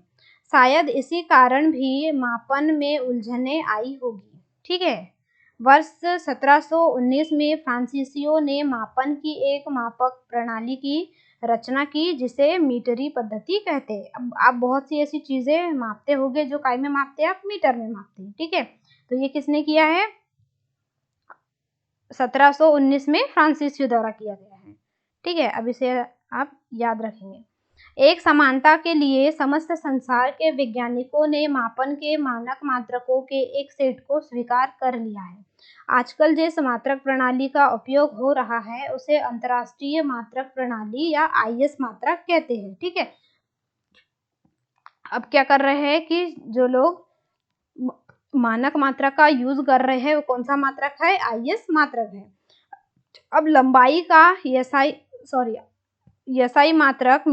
शायद इसी कारण भी मापन में उलझने आई होगी, ठीक है। वर्ष 1719 में फ्रांसीसियों ने मापन की एक मापक प्रणाली की रचना की, जिसे मीटरी पद्धति कहते हैं। अब आप बहुत सी ऐसी चीजें मापते होंगे जो काय में मापते हैं, आप मीटर में मापते हैं, ठीक है। तो ये किसने किया है, 1719 में फ्रांसीसियो द्वारा किया गया है, ठीक है। अब इसे आप याद रखेंगे। एक समानता के लिए समस्त संसार के वैज्ञानिकों ने मापन के मानक मात्रकों के एक सेट को स्वीकार कर लिया है। आजकल जिस मात्रक प्रणाली का उपयोग हो रहा है उसे अंतर्राष्ट्रीय मात्रक प्रणाली या आईएस मात्रक कहते हैं, ठीक है। अब क्या कर रहे हैं कि जो लोग मानक मात्रक का यूज कर रहे हैं वो कौन सा मात्रक है, आईएस मात्रक है। अब लंबाई का एसआई मात्रक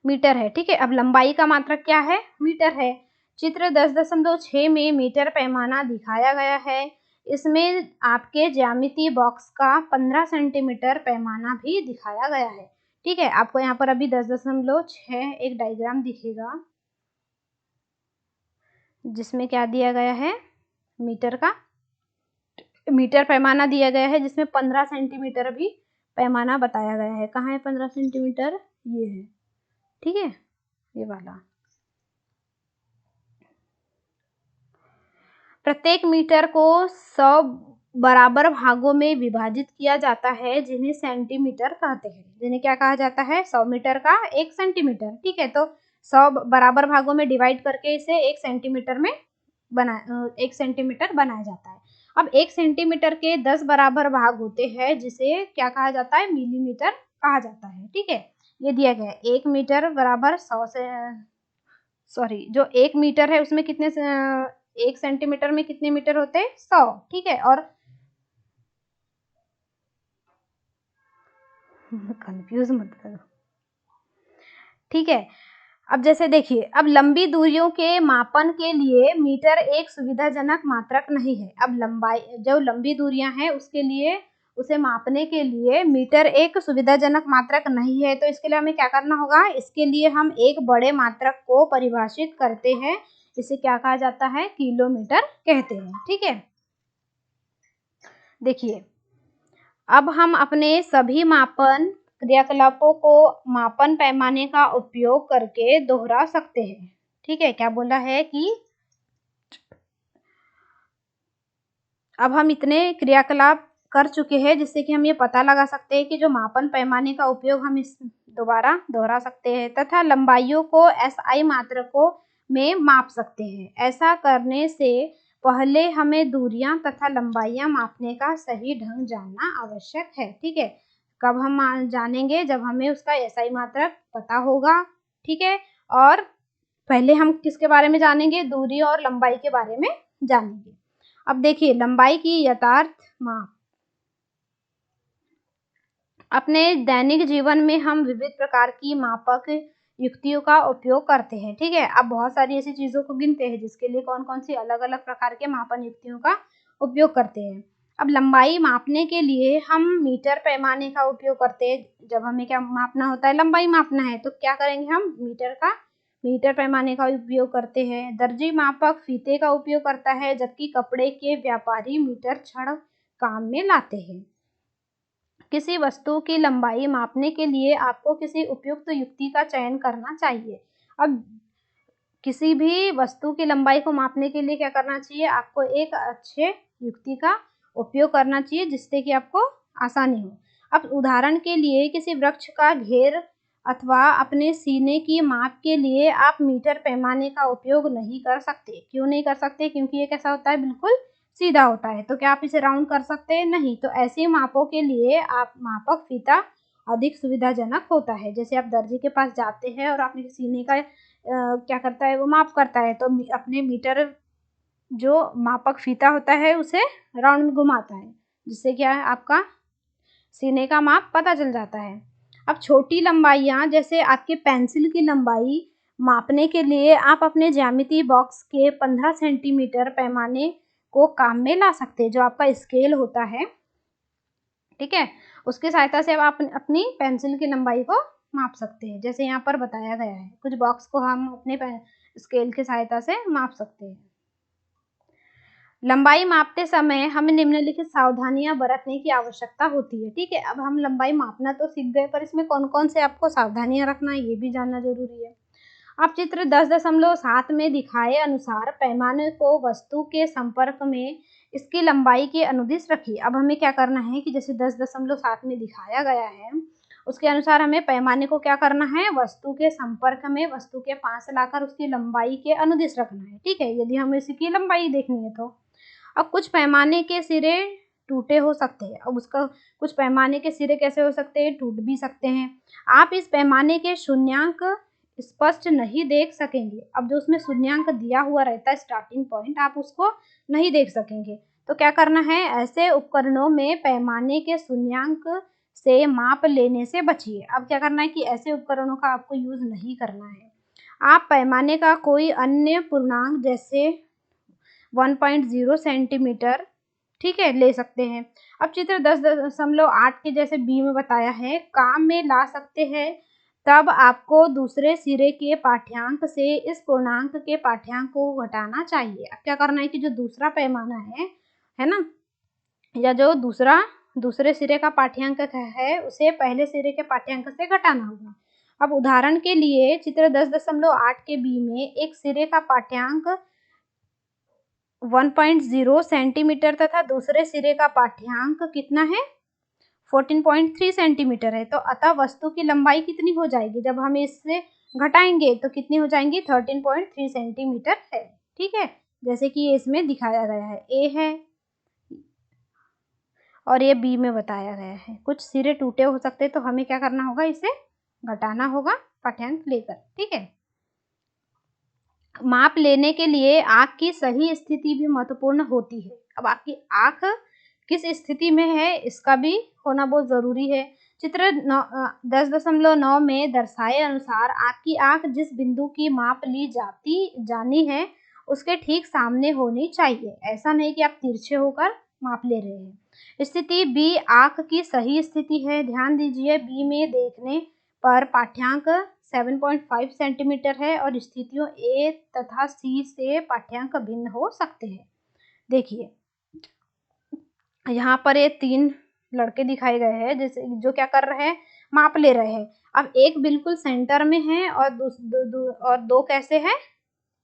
मीटर है, ठीक है। अब लंबाई का मात्रक क्या है, मीटर है। चित्र 10.6 में मीटर पैमाना दिखाया गया है। इसमें आपके ज्यामिति बॉक्स का 15 सेंटीमीटर पैमाना भी दिखाया गया है, ठीक है। आपको यहाँ पर अभी 10.6 एक डायग्राम दिखेगा जिसमें क्या दिया गया है, मीटर पैमाना दिया गया है, जिसमें 15 सेंटीमीटर भी पैमाना बताया गया है। कहाँ है 15 सेंटीमीटर, ये है, ठीक है, ये वाला। प्रत्येक मीटर को 100 बराबर भागों में विभाजित किया जाता है, जिन्हें सेंटीमीटर कहते हैं। जिन्हें क्या कहा जाता है, 100 मीटर का 1 सेंटीमीटर, ठीक है। तो 100 बराबर भागों में डिवाइड करके इसे 1 सेंटीमीटर बनाया जाता है। अब 1 सेंटीमीटर के 10 बराबर भाग होते हैं, जिसे क्या कहा जाता है, मिलीमीटर कहा जाता है, ठीक है। ये दिया गया है 1 मीटर बराबर 100 से जो 1 मीटर है उसमें कितने 1 सेंटीमीटर में कितने मीटर होते हैं, 100, ठीक है। और कंफ्यूज मत करो, ठीक है। अब जैसे देखिए, अब लंबी दूरियों के मापन के लिए मीटर एक सुविधाजनक मात्रक नहीं है। अब जो लंबी दूरियां हैं उसके लिए उसे मापने के लिए मीटर एक सुविधाजनक मात्रक नहीं है। तो इसके लिए हमें क्या करना होगा, इसके लिए हम एक बड़े मात्रक को परिभाषित करते हैं। इसे क्या कहा जाता है, किलोमीटर कहते हैं, ठीक है। देखिए, अब हम अपने सभी मापन क्रियाकलापों को मापन पैमाने का उपयोग करके दोहरा सकते हैं, ठीक है। क्या बोला है कि अब हम इतने क्रियाकलाप कर चुके हैं जिससे कि हम ये पता लगा सकते हैं कि जो मापन पैमाने का उपयोग हम इस दोबारा दोहरा सकते हैं तथा लंबाइयों को एसआई मात्रकों में माप सकते हैं। ऐसा करने से पहले हमें दूरियां तथा लंबाइयां मापने का सही ढंग जानना आवश्यक है। ठीक है, कब हम जानेंगे? जब हमें उसका एसआई मात्रक पता होगा। ठीक है, और पहले हम किसके बारे में जानेंगे? दूरी और लंबाई के बारे में जानेंगे। अब देखिए, लंबाई की यथार्थ माप। अपने दैनिक जीवन में हम विविध प्रकार की मापक युक्तियों का उपयोग करते हैं। ठीक है, अब बहुत सारी ऐसी चीजों को गिनते हैं जिसके लिए कौन कौन सी अलग अलग प्रकार के मापन युक्तियों का उपयोग करते हैं। अब लंबाई मापने के लिए हम मीटर पैमाने का उपयोग करते हैं। जब हमें क्या मापना होता है? लंबाई मापना है, तो क्या करेंगे? हम मीटर पैमाने का उपयोग करते हैं। दर्जी मापक फीते का उपयोग करता है, जबकि कपड़े के व्यापारी मीटर छड़ काम में लाते हैं। किसी वस्तु की लंबाई मापने के लिए आपको किसी उपयुक्त युक्ति का चयन करना चाहिए। अब किसी भी वस्तु की लंबाई को मापने के लिए क्या करना चाहिए? आपको एक अच्छे युक्ति का उपयोग करना चाहिए जिससे कि आपको आसानी हो। अब उदाहरण के लिए किसी वृक्ष का घेर अथवा अपने सीने की माप के लिए आप मीटर पैमाने का उपयोग नहीं कर सकते। क्यों नहीं कर सकते? क्योंकि ये कैसा होता है? बिल्कुल सीधा होता है। तो क्या आप इसे राउंड कर सकते हैं? नहीं। तो ऐसे मापों के लिए आप मापक फीता अधिक सुविधाजनक होता है। जैसे आप दर्जी के पास जाते हैं और आपने सीने का क्या करता है? वो माप करता है, तो अपने मीटर जो मापक फीता होता है उसे राउंड में घुमाता है, जिससे क्या है? आपका सीने का माप पता चल जाता है। अब छोटी लंबाइयाँ, जैसे आपके पेंसिल की लंबाई मापने के लिए आप अपने ज्यामिति बॉक्स के 15 सेंटीमीटर पैमाने को काम में ला सकते हैं। जो आपका स्केल होता है, ठीक है, उसकी सहायता से आप अपनी पेंसिल की लंबाई को माप सकते हैं। जैसे यहाँ पर बताया गया है, कुछ बॉक्स को हम अपने स्केल की सहायता से माप सकते हैं। लंबाई मापते समय हमें निम्नलिखित सावधानियां बरतने की आवश्यकता होती है। ठीक है, अब हम लंबाई मापना तो सीख गए, पर इसमें कौन कौन से आपको सावधानियां रखना है ये भी जानना जरूरी है। आप चित्र 10.7 में दिखाए अनुसार पैमाने को वस्तु के संपर्क में इसकी लंबाई के अनुदिश रखिए। अब हमें क्या करना है कि जैसे 10.7 में दिखाया गया है उसके अनुसार हमें पैमाने को क्या करना है? वस्तु के संपर्क में वस्तु के पास लाकर उसकी लंबाई के अनुदिश रखना है। ठीक है, यदि हमें इसकी लंबाई देखनी है तो। अब कुछ पैमाने के सिरे टूटे हो सकते हैं। अब उसका कुछ पैमाने के सिरे कैसे हो सकते हैं? टूट भी सकते हैं। आप इस पैमाने के शून्यांक स्पष्ट नहीं देख सकेंगे। अब जो उसमें शून्यांक दिया हुआ रहता है स्टार्टिंग पॉइंट, आप उसको नहीं देख सकेंगे। तो क्या करना है? ऐसे उपकरणों में पैमाने के शून्यांक से माप लेने से बचिए। अब क्या करना है कि ऐसे उपकरणों का आपको यूज नहीं करना है। आप पैमाने का कोई अन्य पूर्णांक जैसे 1.0 सेंटीमीटर, ठीक है, ले सकते हैं। अब चित्र 10.8 के जैसे बी में बताया है, काम में ला सकते हैं। तब आपको दूसरे सिरे के पाठ्यांक से इस पूर्णांक के पाठ्यांक को घटाना चाहिए। अब क्या करना है कि जो दूसरा पैमाना है ना, या जो दूसरे सिरे का पाठ्यांक है उसे पहले सिरे के पाठ्यांक से घटाना होगा। अब उदाहरण के लिए चित्र 10.8 के बी में एक सिरे का पाठ्यांक 1.0 सेंटीमीटर तथा दूसरे सिरे का पाठ्यांक कितना है? 14.3 सेंटीमीटर है। तो अतः वस्तु की लंबाई कितनी हो जाएगी? जब हम इससे घटाएंगे तो कितनी हो जाएंगी? 13.3 सेंटीमीटर है। ठीक है, जैसे कि ये इसमें दिखाया गया है, ए है और ये बी में बताया गया है। कुछ सिरे टूटे हो सकते हैं, तो हमें क्या करना होगा? इसे घटाना होगा पाठ्यांक लेकर। ठीक है, माप लेने के लिए आँख की सही स्थिति भी महत्वपूर्ण होती है। अब आपकी आँख किस स्थिति में है इसका भी होना बहुत जरूरी है। चित्र 10.9 में दर्शाए अनुसार आपकी आँख जिस बिंदु की माप ली जानी है उसके ठीक सामने होनी चाहिए। ऐसा नहीं कि आप तिरछे होकर माप ले रहे हैं। स्थिति बी आँख की सही स्थिति है। ध्यान दीजिए, बी में देखने पर पाठ्यांक 7.5 सेंटीमीटर है और स्थितियों ए तथा सी से पाठ्यांक भिन्न हो सकते हैं। देखिए, यहाँ पर ये 3 लड़के दिखाए गए हैं जैसे जो क्या कर रहे हैं? माप ले रहे हैं। अब एक बिल्कुल सेंटर में है और दो कैसे हैं?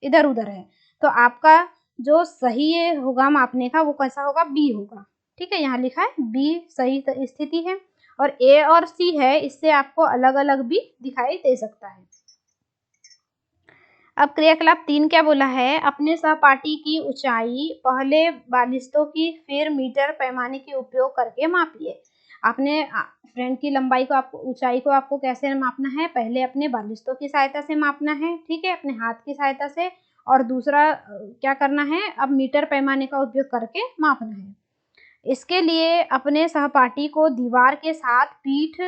इधर उधर है। तो आपका जो सही ये होगा मापने का वो कैसा होगा, बी होगा। ठीक है, यहाँ लिखा है बी सही स्थिति है, और ए और सी है, इससे आपको अलग अलग भी दिखाई दे सकता है। अब क्रियाकलाप 3 क्या बोला है, अपने सहपाठी की ऊंचाई पहले बालिस्तों की फिर मीटर पैमाने के उपयोग करके मापिए। अपने फ्रेंड की लंबाई को, आपको ऊंचाई को आपको कैसे मापना है, पहले अपने बालिस्तों की सहायता से मापना है, ठीक है, अपने हाथ की सहायता से, और दूसरा क्या करना है, अब मीटर पैमाने का उपयोग करके मापना है। इसके लिए अपने सहपाठी को दीवार के साथ पीठ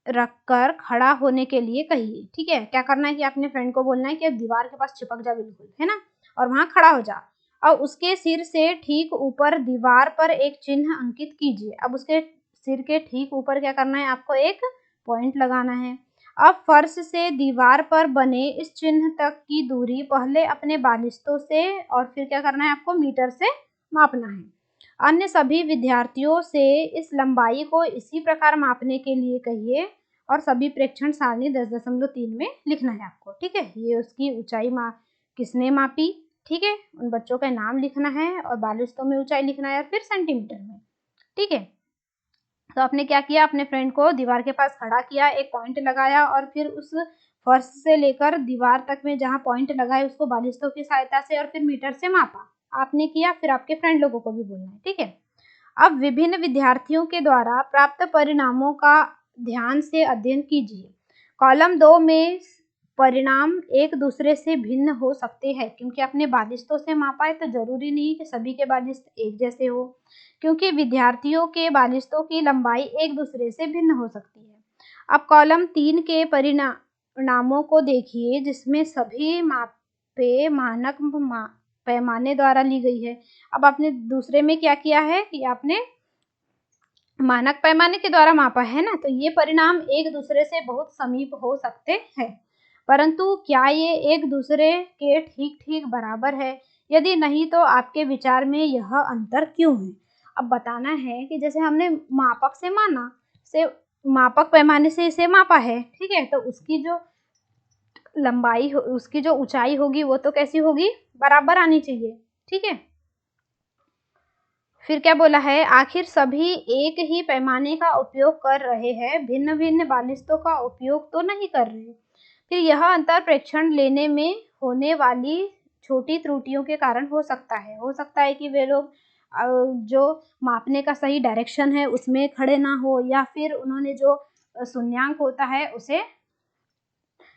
रखकर खड़ा होने के लिए कहिए। ठीक है, क्या करना है कि अपने फ्रेंड को बोलना है कि अब दीवार के पास चिपक जा बिल्कुल, है ना, और वहां खड़ा हो जा, और उसके सिर से ठीक ऊपर दीवार पर एक चिन्ह अंकित कीजिए। अब उसके सिर के ठीक ऊपर क्या करना है, आपको एक पॉइंट लगाना है। अब फर्श से दीवार पर बने इस चिन्ह तक की दूरी पहले अपने बालिस्तों से और फिर क्या करना है, आपको मीटर से मापना है। अन्य सभी विद्यार्थियों से इस लंबाई को इसी प्रकार मापने के लिए कहिए, और सभी प्रेक्षण सारणी 10.3 में लिखना है आपको। ठीक है, ये उसकी ऊंचाई किसने मापी, ठीक है, उन बच्चों का नाम लिखना है, और बालिस्तों में ऊंचाई लिखना है, और फिर सेंटीमीटर में। ठीक है, तो आपने क्या किया, अपने फ्रेंड को दीवार के पास खड़ा किया, एक पॉइंट लगाया, और फिर उस फर्श से लेकर दीवार तक में जहाँ पॉइंट लगाए उसको बालिस्तों की सहायता से और फिर मीटर से मापा। आपने किया, फिर आपके फ्रेंड लोगों को भी बोलना है। ठीक है, अब विभिन्न विद्यार्थियों के द्वारा प्राप्त परिणामों का ध्यान से अध्ययन कीजिए। कॉलम 2 में परिणाम एक दूसरे से भिन्न हो सकते हैं, क्योंकि आपने बालिस्तों से मापा है तो जरूरी नहीं कि सभी के बालिस्त एक जैसे हो, क्योंकि विद्यार्थियों के बालिस्तों की लंबाई एक दूसरे से भिन्न हो सकती है। अब कॉलम 3 के परिणामों को देखिए, जिसमें सभी मापे मानक पैमाने द्वारा ली गई है। अब आपने दूसरे में क्या किया है कि आपने मानक पैमाने के द्वारा मापा है ना, तो ये परिणाम एक दूसरे से बहुत समीप हो सकते हैं, परंतु क्या ये एक दूसरे के ठीक ठीक बराबर है? यदि नहीं तो आपके विचार में यह अंतर क्यों है? अब बताना है कि जैसे हमने मापक से माना, से मापक पैमाने से इसे मापा है, ठीक है, तो उसकी जो लंबाई उसकी जो ऊंचाई होगी वो तो कैसी होगी, बराबर आनी चाहिए। ठीक है, फिर क्या बोला है, आखिर सभी एक ही पैमाने का उपयोग कर रहे हैं, भिन्न भिन्न बालिस्तों का उपयोग तो नहीं कर रहे। फिर यह अंतर प्रेक्षण लेने में होने वाली छोटी त्रुटियों के कारण हो सकता है कि वे लोग जो मापने का सही डायरेक्शन है उसमें खड़े ना हो, या फिर उन्होंने जो शून्यांक होता है उसे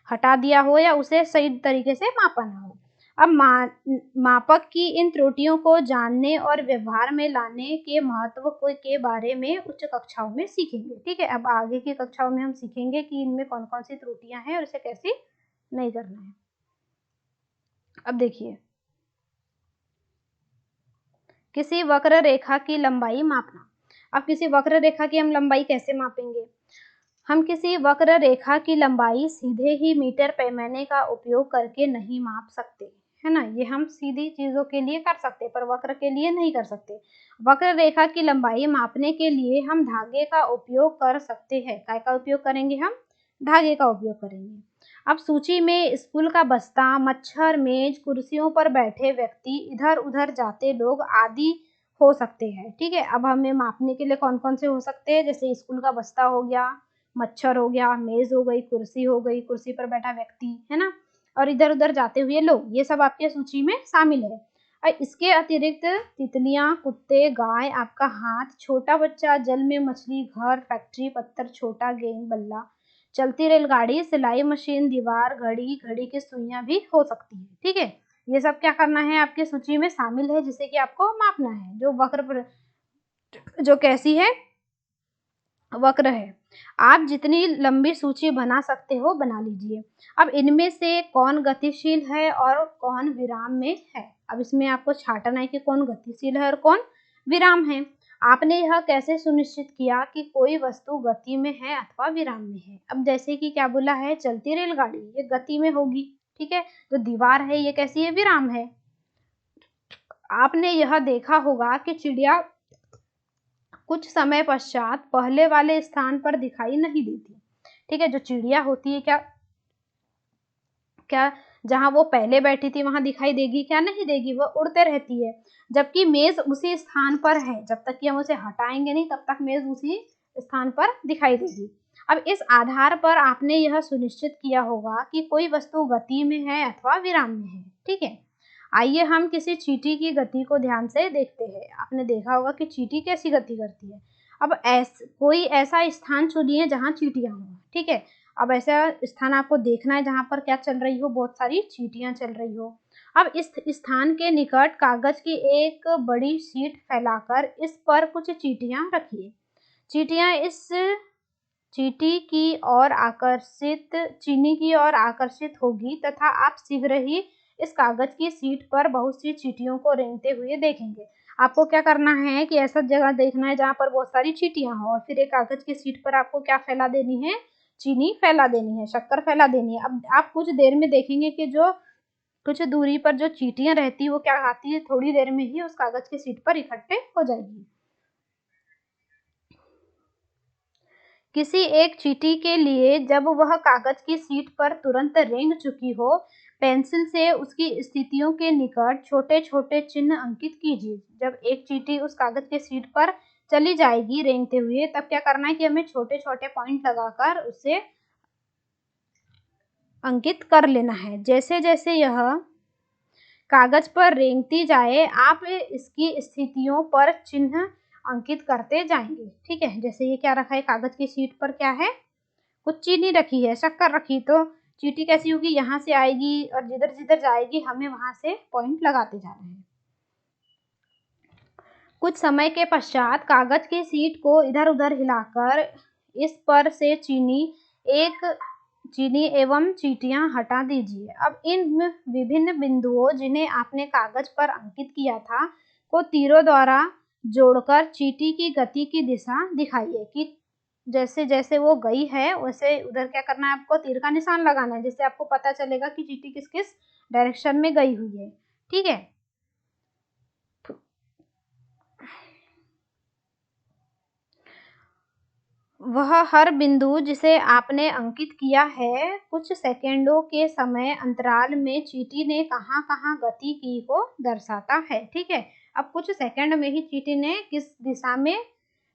हटा दिया हो, या उसे सही तरीके से मापा ना हो। अब मापक की इन त्रुटियों को जानने और व्यवहार में लाने के महत्व के बारे में उच्च कक्षाओं में सीखेंगे। ठीक है, अब आगे की कक्षाओं में हम सीखेंगे कि इनमें कौन कौन सी त्रुटियां हैं और इसे कैसे नहीं करना है। अब देखिए, किसी वक्र रेखा की लंबाई मापना। अब किसी वक्र रेखा की हम लंबाई कैसे मापेंगे, हम किसी वक्र रेखा की लंबाई सीधे ही मीटर पैमाने का उपयोग करके नहीं माप सकते, है ना, ये हम सीधी चीजों के लिए कर सकते पर वक्र के लिए नहीं कर सकते। वक्र रेखा की लंबाई मापने के लिए हम धागे का उपयोग कर सकते हैं। काय का उपयोग करेंगे, हम धागे का उपयोग करेंगे। अब सूची में स्कूल का बस्ता, मच्छर, मेज, कुर्सियों पर बैठे व्यक्ति, इधर उधर जाते लोग आदि हो सकते हैं। ठीक है, अब हमें मापने के लिए कौन कौन से हो सकते हैं, जैसे स्कूल का बस्ता हो गया, मच्छर हो गया, मेज हो गई, कुर्सी हो गई, कुर्सी पर बैठा व्यक्ति, है ना, और इधर उधर जाते हुए लोग, ये सब आपके सूची में शामिल है। और इसके अतिरिक्त तितलियां, कुत्ते, गाय, आपका हाथ, छोटा बच्चा, जल में मछली, घर, फैक्ट्री, पत्थर, छोटा गेंद, बल्ला, चलती रेलगाड़ी, सिलाई मशीन, दीवार, घड़ी, घड़ी की सुइयां भी हो सकती है। ठीक है, ये सब क्या करना है, आपकी सूची में शामिल है, जिसे कि आपको मापना है। जो वक्र जो कैसी है, वक्र है। आप जितनी लंबी सूची बना सकते हो बना लीजिए। अब इनमें से कौन गतिशील है और कौन विराम में है, अब इसमें आपको छांटना है कि कौन गतिशील है और कौन विराम है। आपने यह कैसे सुनिश्चित किया कि कोई वस्तु गति में है अथवा विराम में है। अब जैसे कि क्या बोला है, चलती रेलगाड़ी ये गति में होगी, ठीक है, जो दीवार है ये कैसी है, विराम है। आपने यह देखा होगा कि चिड़िया कुछ समय पश्चात पहले वाले स्थान पर दिखाई नहीं देती। ठीक है, जो चिड़िया होती है क्या क्या जहाँ वो पहले बैठी थी वहां दिखाई देगी क्या? नहीं देगी, वो उड़ते रहती है। जबकि मेज उसी स्थान पर है, जब तक कि हम उसे हटाएंगे नहीं तब तक मेज उसी स्थान पर दिखाई देगी। अब इस आधार पर आपने यह सुनिश्चित किया होगा कि कोई वस्तु गति में है अथवा विराम में है। ठीक है, आइए हम किसी चींटी की गति को ध्यान से देखते हैं। आपने देखा होगा कि चींटी कैसी गति करती है। अब कोई ऐसा स्थान चुनिए जहाँ चींटियां हों। ठीक है, अब ऐसा स्थान आपको देखना है जहाँ पर क्या चल रही हो, बहुत सारी चींटियां चल रही हो। अब इस स्थान के निकट कागज की एक बड़ी शीट फैलाकर इस पर कुछ चींटियां रखिए। चींटियां इस चींटी की ओर आकर्षित चीनी की ओर आकर्षित होगी तथा आप शीघ्र ही इस कागज की शीट पर बहुत सी चींटियों को रेंगते हुए देखेंगे। आपको क्या करना है कि ऐसा जगह देखना है जहाँ पर बहुत सारी चींटियां हो और फिर एक कागज की शीट पर आपको क्या फैला देनी है? चीनी फैला देनी है, शक्कर फैला देनी है। अब आप कुछ देर में देखेंगे कि जो कुछ दूरी पर जो चींटियां रहती है वो क्या आती है, थोड़ी देर में ही उस कागज की शीट पर इकट्ठे हो जाएगी। किसी एक चींटी के लिए जब वह कागज की शीट पर तुरंत रेंग चुकी हो, पेंसिल से उसकी स्थितियों के निकट छोटे छोटे चिन्ह अंकित कीजिए। जब एक चींटी उस कागज की शीट पर चली जाएगी रेंगते हुए, तब क्या करना है कि हमें छोटे छोटे पॉइंट लगाकर उसे अंकित कर लेना है। जैसे जैसे यह कागज पर रेंगती जाए आप इसकी स्थितियों पर चिन्ह अंकित करते जाएंगे। ठीक है, जैसे ये क्या रखा है कागज की शीट पर, क्या है? कुछ चीनी रखी है, शक्कर रखी, तो चींटी कैसी होगी? यहाँ से आएगी और जिधर जिधर जाएगी हमें वहां से पॉइंट लगाते जाना है। कुछ समय के पश्चात कागज की शीट को इधर उधर हिलाकर इस पर से चीनी एवं चींटियां हटा दीजिए। अब इन विभिन्न बिंदुओं जिन्हें आपने कागज पर अंकित किया था को तीरों द्वारा जोड़कर चींटी की गति की दिशा दिखाइए कि जैसे जैसे वो गई है वैसे उधर क्या करना है, आपको तीर का निशान लगाना है, जिससे आपको पता चलेगा कि चींटी किस किस डायरेक्शन में गई हुई है। ठीक है, वह हर बिंदु जिसे आपने अंकित किया है कुछ सेकेंडों के समय अंतराल में चींटी ने कहाँ कहाँ गति की को दर्शाता है। ठीक है, अब कुछ सेकंड में ही चींटी ने किस दिशा में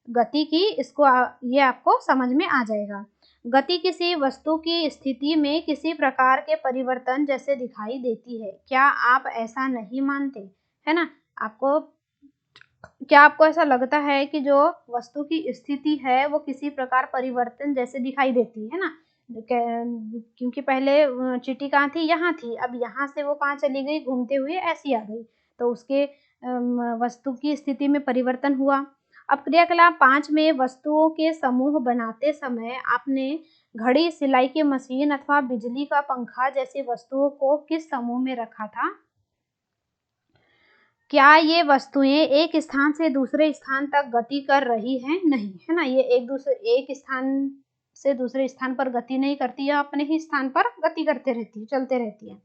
गति की, इसको ये आपको समझ में आ जाएगा। गति किसी वस्तु की स्थिति में किसी प्रकार के परिवर्तन जैसे दिखाई देती है। क्या आप ऐसा नहीं मानते? है ना, क्या आपको ऐसा लगता है कि जो वस्तु की स्थिति है वो किसी प्रकार परिवर्तन जैसे दिखाई देती है ना? क्योंकि पहले चींटी कहाँ थी? यहाँ थी, अब यहाँ से वो कहाँ चली गई? घूमते हुए ऐसी आ गई, तो उसके वस्तु की स्थिति में परिवर्तन हुआ। अब क्रियाकलाप 5 में वस्तुओं के समूह बनाते समय आपने घड़ी, सिलाई की मशीन अथवा बिजली का पंखा जैसी वस्तुओं को किस समूह में रखा था? क्या ये वस्तुएं एक स्थान से दूसरे स्थान तक गति कर रही हैं? नहीं, है ना, ये एक स्थान से दूसरे स्थान पर गति नहीं करती है, अपने ही स्थान पर गति करते रहती है, चलते रहती है।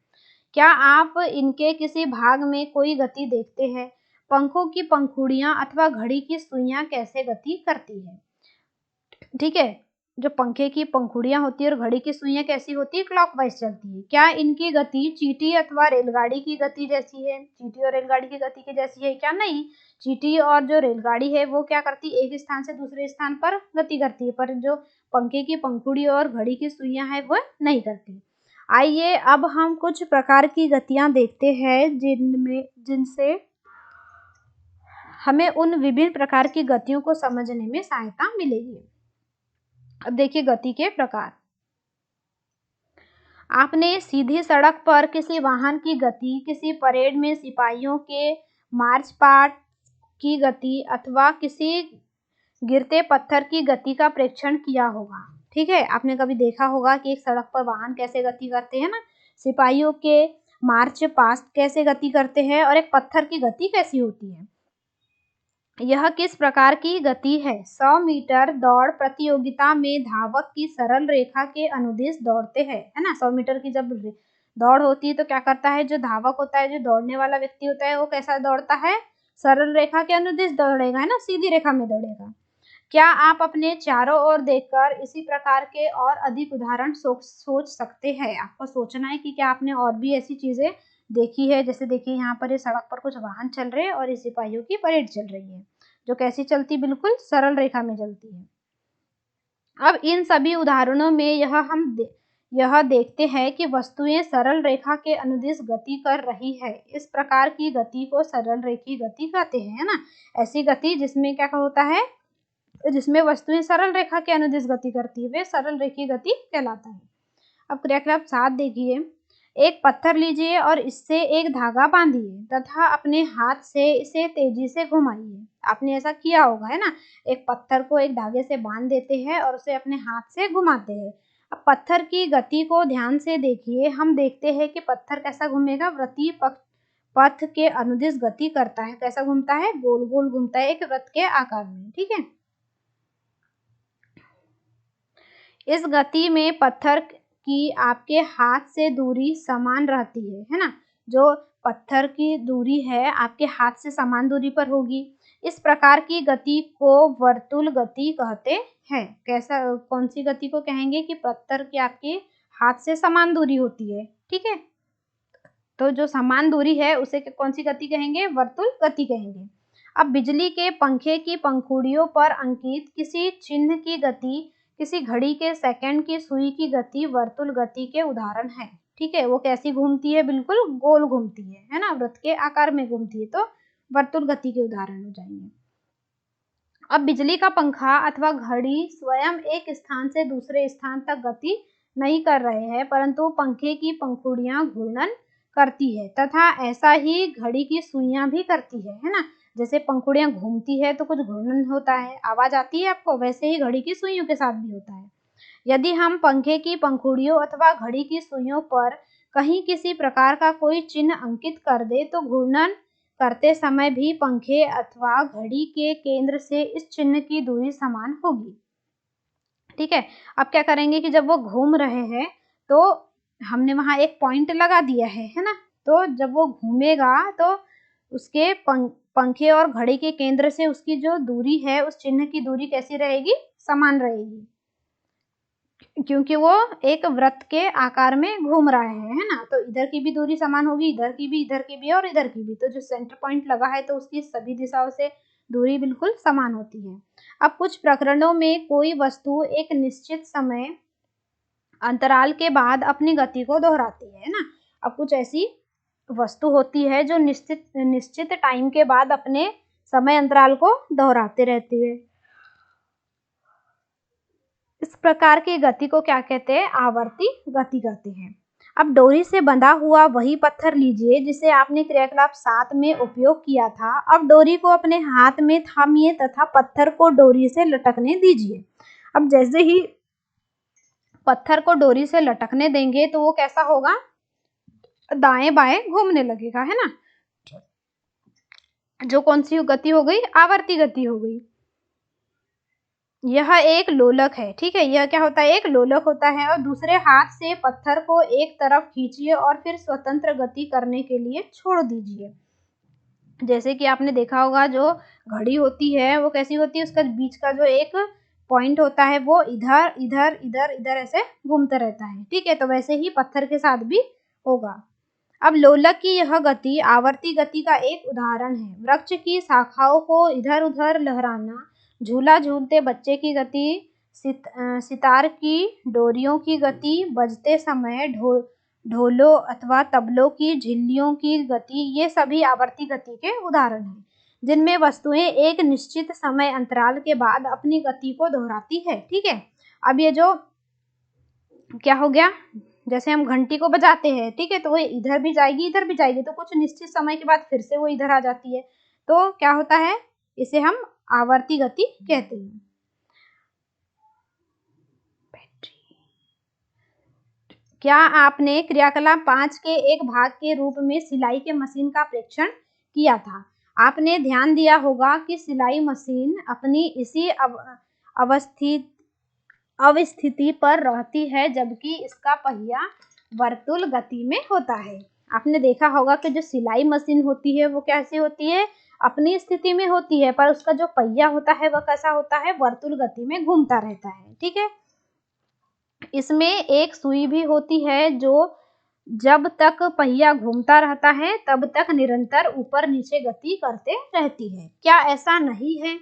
क्या आप इनके किसी भाग में कोई गति देखते हैं? पंखों की पंखुड़ियां अथवा घड़ी की सुइयां कैसे गति करती है? ठीक है, जो पंखे की पंखुड़ियां होती है और घड़ी की सुइयां कैसी होती है? क्लॉकवाइज चलती है। क्या इनकी गति चींटी अथवा रेलगाड़ी की गति जैसी है? चींटी और रेलगाड़ी की गति की जैसी है क्या? नहीं, चींटी और जो रेलगाड़ी है वो क्या करती है? एक स्थान से दूसरे स्थान पर गति करती है, पर जो पंखे की पंखुड़ी और घड़ी की सुइयां है वो नहीं करती। आइए अब हम कुछ प्रकार की गतियां देखते हैं जिनसे हमें उन विभिन्न प्रकार की गतियों को समझने में सहायता मिलेगी। अब देखिए गति के प्रकार। आपने सीधी सड़क पर किसी वाहन की गति, किसी परेड में सिपाहियों के मार्च पास्ट की गति अथवा किसी गिरते पत्थर की गति का प्रेक्षण किया होगा। ठीक है, आपने कभी देखा होगा कि एक सड़क पर वाहन कैसे गति करते हैं ना, सिपाहियों के मार्च पास्ट कैसे गति करते हैं और एक पत्थर की गति कैसी होती है। यह किस प्रकार की गति है? 100 मीटर दौड़ प्रतियोगिता में धावक की सरल रेखा के अनुदिश दौड़ते हैं, है ना। 100 मीटर की जब दौड़ होती है तो क्या करता है, जो धावक होता है, जो दौड़ने वाला व्यक्ति होता है, वो कैसा दौड़ता है? सरल रेखा के अनुदिश दौड़ेगा, है ना, सीधी रेखा में दौड़ेगा। क्या आप अपने चारों ओर देखकर इसी प्रकार के और अधिक उदाहरण सोच सकते हैं? आपको सोचना है कि क्या आपने और भी ऐसी चीजें देखी है। जैसे देखिए यहाँ पर ये सड़क पर कुछ वाहन चल रहे हैं और ये सिपाहियों की परेड चल रही है, जो कैसी चलती, बिल्कुल सरल रेखा में चलती है। अब इन सभी उदाहरणों में यह देखते हैं कि वस्तुएं सरल रेखा के अनुदिश गति कर रही है। इस प्रकार की गति को सरल रेखी गति कहते हैं, है ना। ऐसी गति जिसमें क्या होता है, जिसमें वस्तुएं सरल रेखा के अनुदिश गति करती है, वे सरल रेखी गति कहलाता है। अब क्रियाकलाप 7 देखिए। एक पत्थर लीजिए और इससे एक धागा बांधिए तथा अपने हाथ से इसे तेजी से घुमाइए। आपने ऐसा किया होगा, है ना। एक पत्थर को एक धागे से बांध देते हैं और उसे अपने हाथ से घुमाते हैं। अब पत्थर की गति को ध्यान से देखिए। हम देखते हैं कि पत्थर कैसा घूमेगा, वृत्तीय पथ के अनुदिश गति करता है। कैसा घूमता है, गोल गोल घूमता है, एक वृत्त के आकार में, ठीक है। इस गति में पत्थर की आपके हाथ से दूरी समान रहती है ना। जो पत्थर की दूरी है आपके हाथ से समान दूरी पर होगी। इस प्रकार की गति को वर्तुल गति कहते हैं। कैसा, कौन सी गति को कहेंगे कि पत्थर की आपके हाथ से समान दूरी होती है, ठीक है। तो जो समान दूरी है उसे कौन सी गति कहेंगे, वर्तुल गति कहेंगे। अब बिजली के पंखे की पंखुड़ियों पर अंकित किसी चिन्ह की गति, किसी घड़ी के सेकंड की सुई की गति वर्तुल गति के उदाहरण है, ठीक है। वो कैसी घूमती है, बिल्कुल गोल घूमती है ना, वृत्त के आकार में घूमती है, तो वर्तुल गति के उदाहरण हो जाएंगे। अब बिजली का पंखा अथवा घड़ी स्वयं एक स्थान से दूसरे स्थान तक गति नहीं कर रहे हैं, परंतु पंखे की पंखुड़ियां घूर्णन करती है तथा ऐसा ही घड़ी की सुइयां भी करती है ना। जैसे पंखुड़ियां घूमती है तो कुछ घूर्णन होता है, आवाज आती है आपको, वैसे ही घड़ी की सुइयों के साथ भी होता है। यदि हम पंखे की पंखुड़ियों अथवा घड़ी की सुइयों पर कहीं किसी प्रकार का कोई चिन्ह अंकित कर दे तो घूर्णन करते समय भी पंखे अथवा घड़ी के केंद्र से इस चिन्ह की दूरी समान होगी, ठीक है। अब क्या करेंगे कि जब वो घूम रहे हैं तो हमने वहां एक पॉइंट लगा दिया है ना। तो जब वो घूमेगा तो उसके पंखे और घड़ी के केंद्र से उसकी जो दूरी है, उस चिन्ह की दूरी कैसी रहेगी, समान रहेगी, क्योंकि वो एक वृत्त के आकार में घूम रहा है ना। तो इधर की भी दूरी समान होगी, इधर की भी और इधर की भी। तो जो सेंटर पॉइंट लगा है तो उसकी सभी दिशाओं से दूरी बिल्कुल समान होती है। अब कुछ प्रकरणों में कोई वस्तु एक निश्चित समय अंतराल के बाद अपनी गति को दोहराती है ना। अब कुछ ऐसी वस्तु होती है जो निश्चित टाइम के बाद अपने समय अंतराल को दोहराते रहती है। इस प्रकार की गति को क्या कहते हैं, आवर्ती गति कहते हैं। अब डोरी से बंधा हुआ वही पत्थर लीजिए जिसे आपने क्रियाकलाप 7 में उपयोग किया था। अब डोरी को अपने हाथ में थामिए तथा पत्थर को डोरी से लटकने दीजिए। अब जैसे ही पत्थर को डोरी से लटकने देंगे तो वो कैसा होगा, दाएं बाएं घूमने लगेगा, है ना। जो कौन सी गति हो गई, आवर्ती गति हो गई। यह एक लोलक है, ठीक है। यह क्या होता है, एक लोलक होता है। और दूसरे हाथ से पत्थर को एक तरफ खींचिए और फिर स्वतंत्र गति करने के लिए छोड़ दीजिए। जैसे कि आपने देखा होगा जो घड़ी होती है वो कैसी होती है, उसका बीच का जो एक पॉइंट होता है वो इधर इधर इधर इधर ऐसे घूमता रहता है, ठीक है। तो वैसे ही पत्थर के साथ भी होगा। अब लोलक की यह गति आवर्ती गति का एक उदाहरण है। वृक्ष की शाखाओं को इधर उधर लहराना, झूला झूलते बच्चे की गति, सितार की डोरियों की गति, बजते समय ढोलों अथवा तबलों की झिल्लियों की गति, ये सभी आवर्ती गति के उदाहरण हैं जिनमें वस्तुएं एक निश्चित समय अंतराल के बाद अपनी गति को दोहराती है, ठीक है। अब ये जो क्या हो गया, जैसे हम घंटी को बजाते हैं, ठीक है, तो वो इधर भी जाएगी इधर भी जाएगी, तो कुछ निश्चित समय के बाद फिर से वो इधर आ जाती है। तो क्या होता है, इसे हम आवर्ती गति कहते हैं। क्या आपने क्रियाकलाप 5 के एक भाग के रूप में सिलाई के मशीन का परीक्षण किया था। आपने ध्यान दिया होगा कि सिलाई मशीन अपनी इसी अवस्थिति पर रहती है जबकि इसका पहिया वर्तुल गति में होता है। आपने देखा होगा कि जो सिलाई मशीन होती है वो कैसी होती है, अपनी स्थिति में होती है, पर उसका जो पहिया होता है वह कैसा होता है, वर्तुल गति में घूमता रहता है। ठीक है, इसमें एक सुई भी होती है जो जब तक पहिया घूमता रहता है तब तक निरंतर ऊपर नीचे गति करते रहती है। क्या ऐसा नहीं है?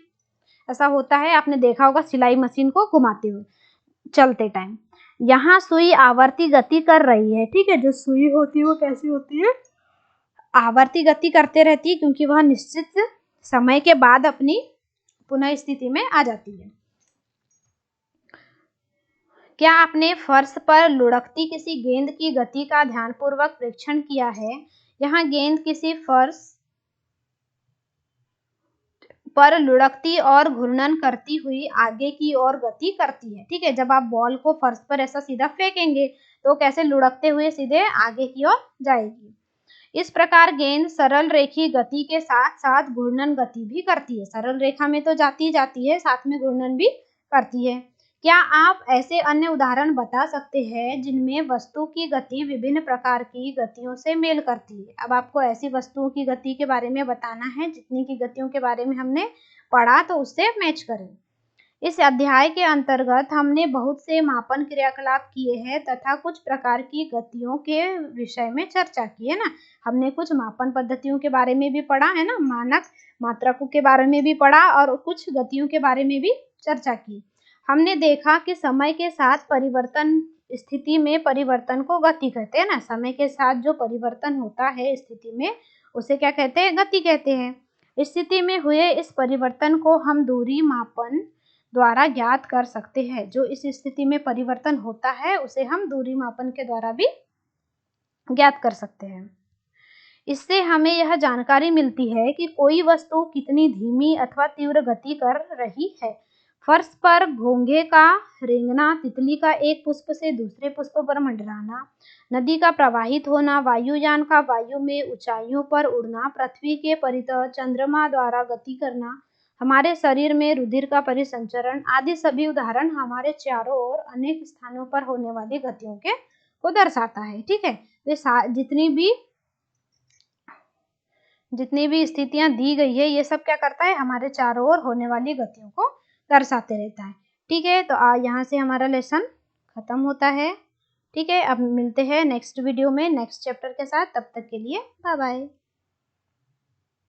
ऐसा होता है, आपने देखा होगा सिलाई मशीन को घुमाते हुए चलते टाइम। यहाँ सुई आवर्ती गति कर रही है। ठीक है, जो सुई होती है वो कैसी होती है, आवर्ती गति करते रहती है, क्योंकि वह निश्चित समय के बाद अपनी पुनः स्थिति में आ जाती है। क्या आपने फर्श पर लुढ़कती किसी गेंद की गति का ध्यानपूर्वक परीक्षण किया है? यहाँ गेंद किसी फर्श पर लुढ़कती और घूर्णन करती हुई आगे की ओर गति करती है। ठीक है, जब आप बॉल को फर्श पर ऐसा सीधा फेंकेंगे तो कैसे लुढ़कते हुए सीधे आगे की ओर जाएगी। इस प्रकार गेंद सरल रेखी गति के साथ साथ घूर्णन गति भी करती है। सरल रेखा में तो जाती जाती है, साथ में घूर्णन भी करती है। क्या आप ऐसे अन्य उदाहरण बता सकते हैं जिनमें वस्तु की गति विभिन्न प्रकार की गतियों से मेल करती है? अब आपको ऐसी वस्तुओं की गति के बारे में बताना है जितनी की गतियों के बारे में हमने पढ़ा, तो उससे मैच करें। इस अध्याय के अंतर्गत हमने बहुत से मापन क्रियाकलाप किए हैं तथा कुछ प्रकार की गतियों के विषय में चर्चा की है ना। हमने कुछ मापन पद्धतियों के बारे में भी पढ़ा है ना, मानक मात्रकों के बारे में भी पढ़ा और कुछ गतियों के बारे में भी चर्चा की। हमने देखा कि समय के साथ परिवर्तन, स्थिति में परिवर्तन को गति कहते हैं ना। समय के साथ जो परिवर्तन होता है स्थिति में, उसे क्या कहते हैं, गति कहते हैं। स्थिति में हुए इस परिवर्तन को हम दूरी मापन द्वारा ज्ञात कर सकते हैं। जो इस स्थिति में परिवर्तन होता है उसे हम दूरी मापन के द्वारा भी ज्ञात कर सकते हैं। इससे हमें यह जानकारी मिलती है कि कोई वस्तु कितनी धीमी अथवा तीव्र गति कर रही है। फर्श पर घोंघे का रेंगना, तितली का एक पुष्प से दूसरे पुष्प पर मंडराना, नदी का प्रवाहित होना, वायुयान का वायु में ऊंचाइयों पर उड़ना, पृथ्वी के परितः चंद्रमा द्वारा गति करना, हमारे शरीर में रुधिर का परिसंचरण आदि सभी उदाहरण हमारे चारों ओर अनेक स्थानों पर होने वाली गतियों के को दर्शाता है। ठीक है, वे जितनी भी स्थितियां दी गई है, ये सब क्या करता है, हमारे चारों ओर होने वाली गतियों को दर्शाते रहता है। ठीक है, तो यहाँ से हमारा लेसन खत्म होता है। ठीक है, अब मिलते हैं नेक्स्ट वीडियो में नेक्स्ट चैप्टर के साथ। तब तक के लिए बाय बाय।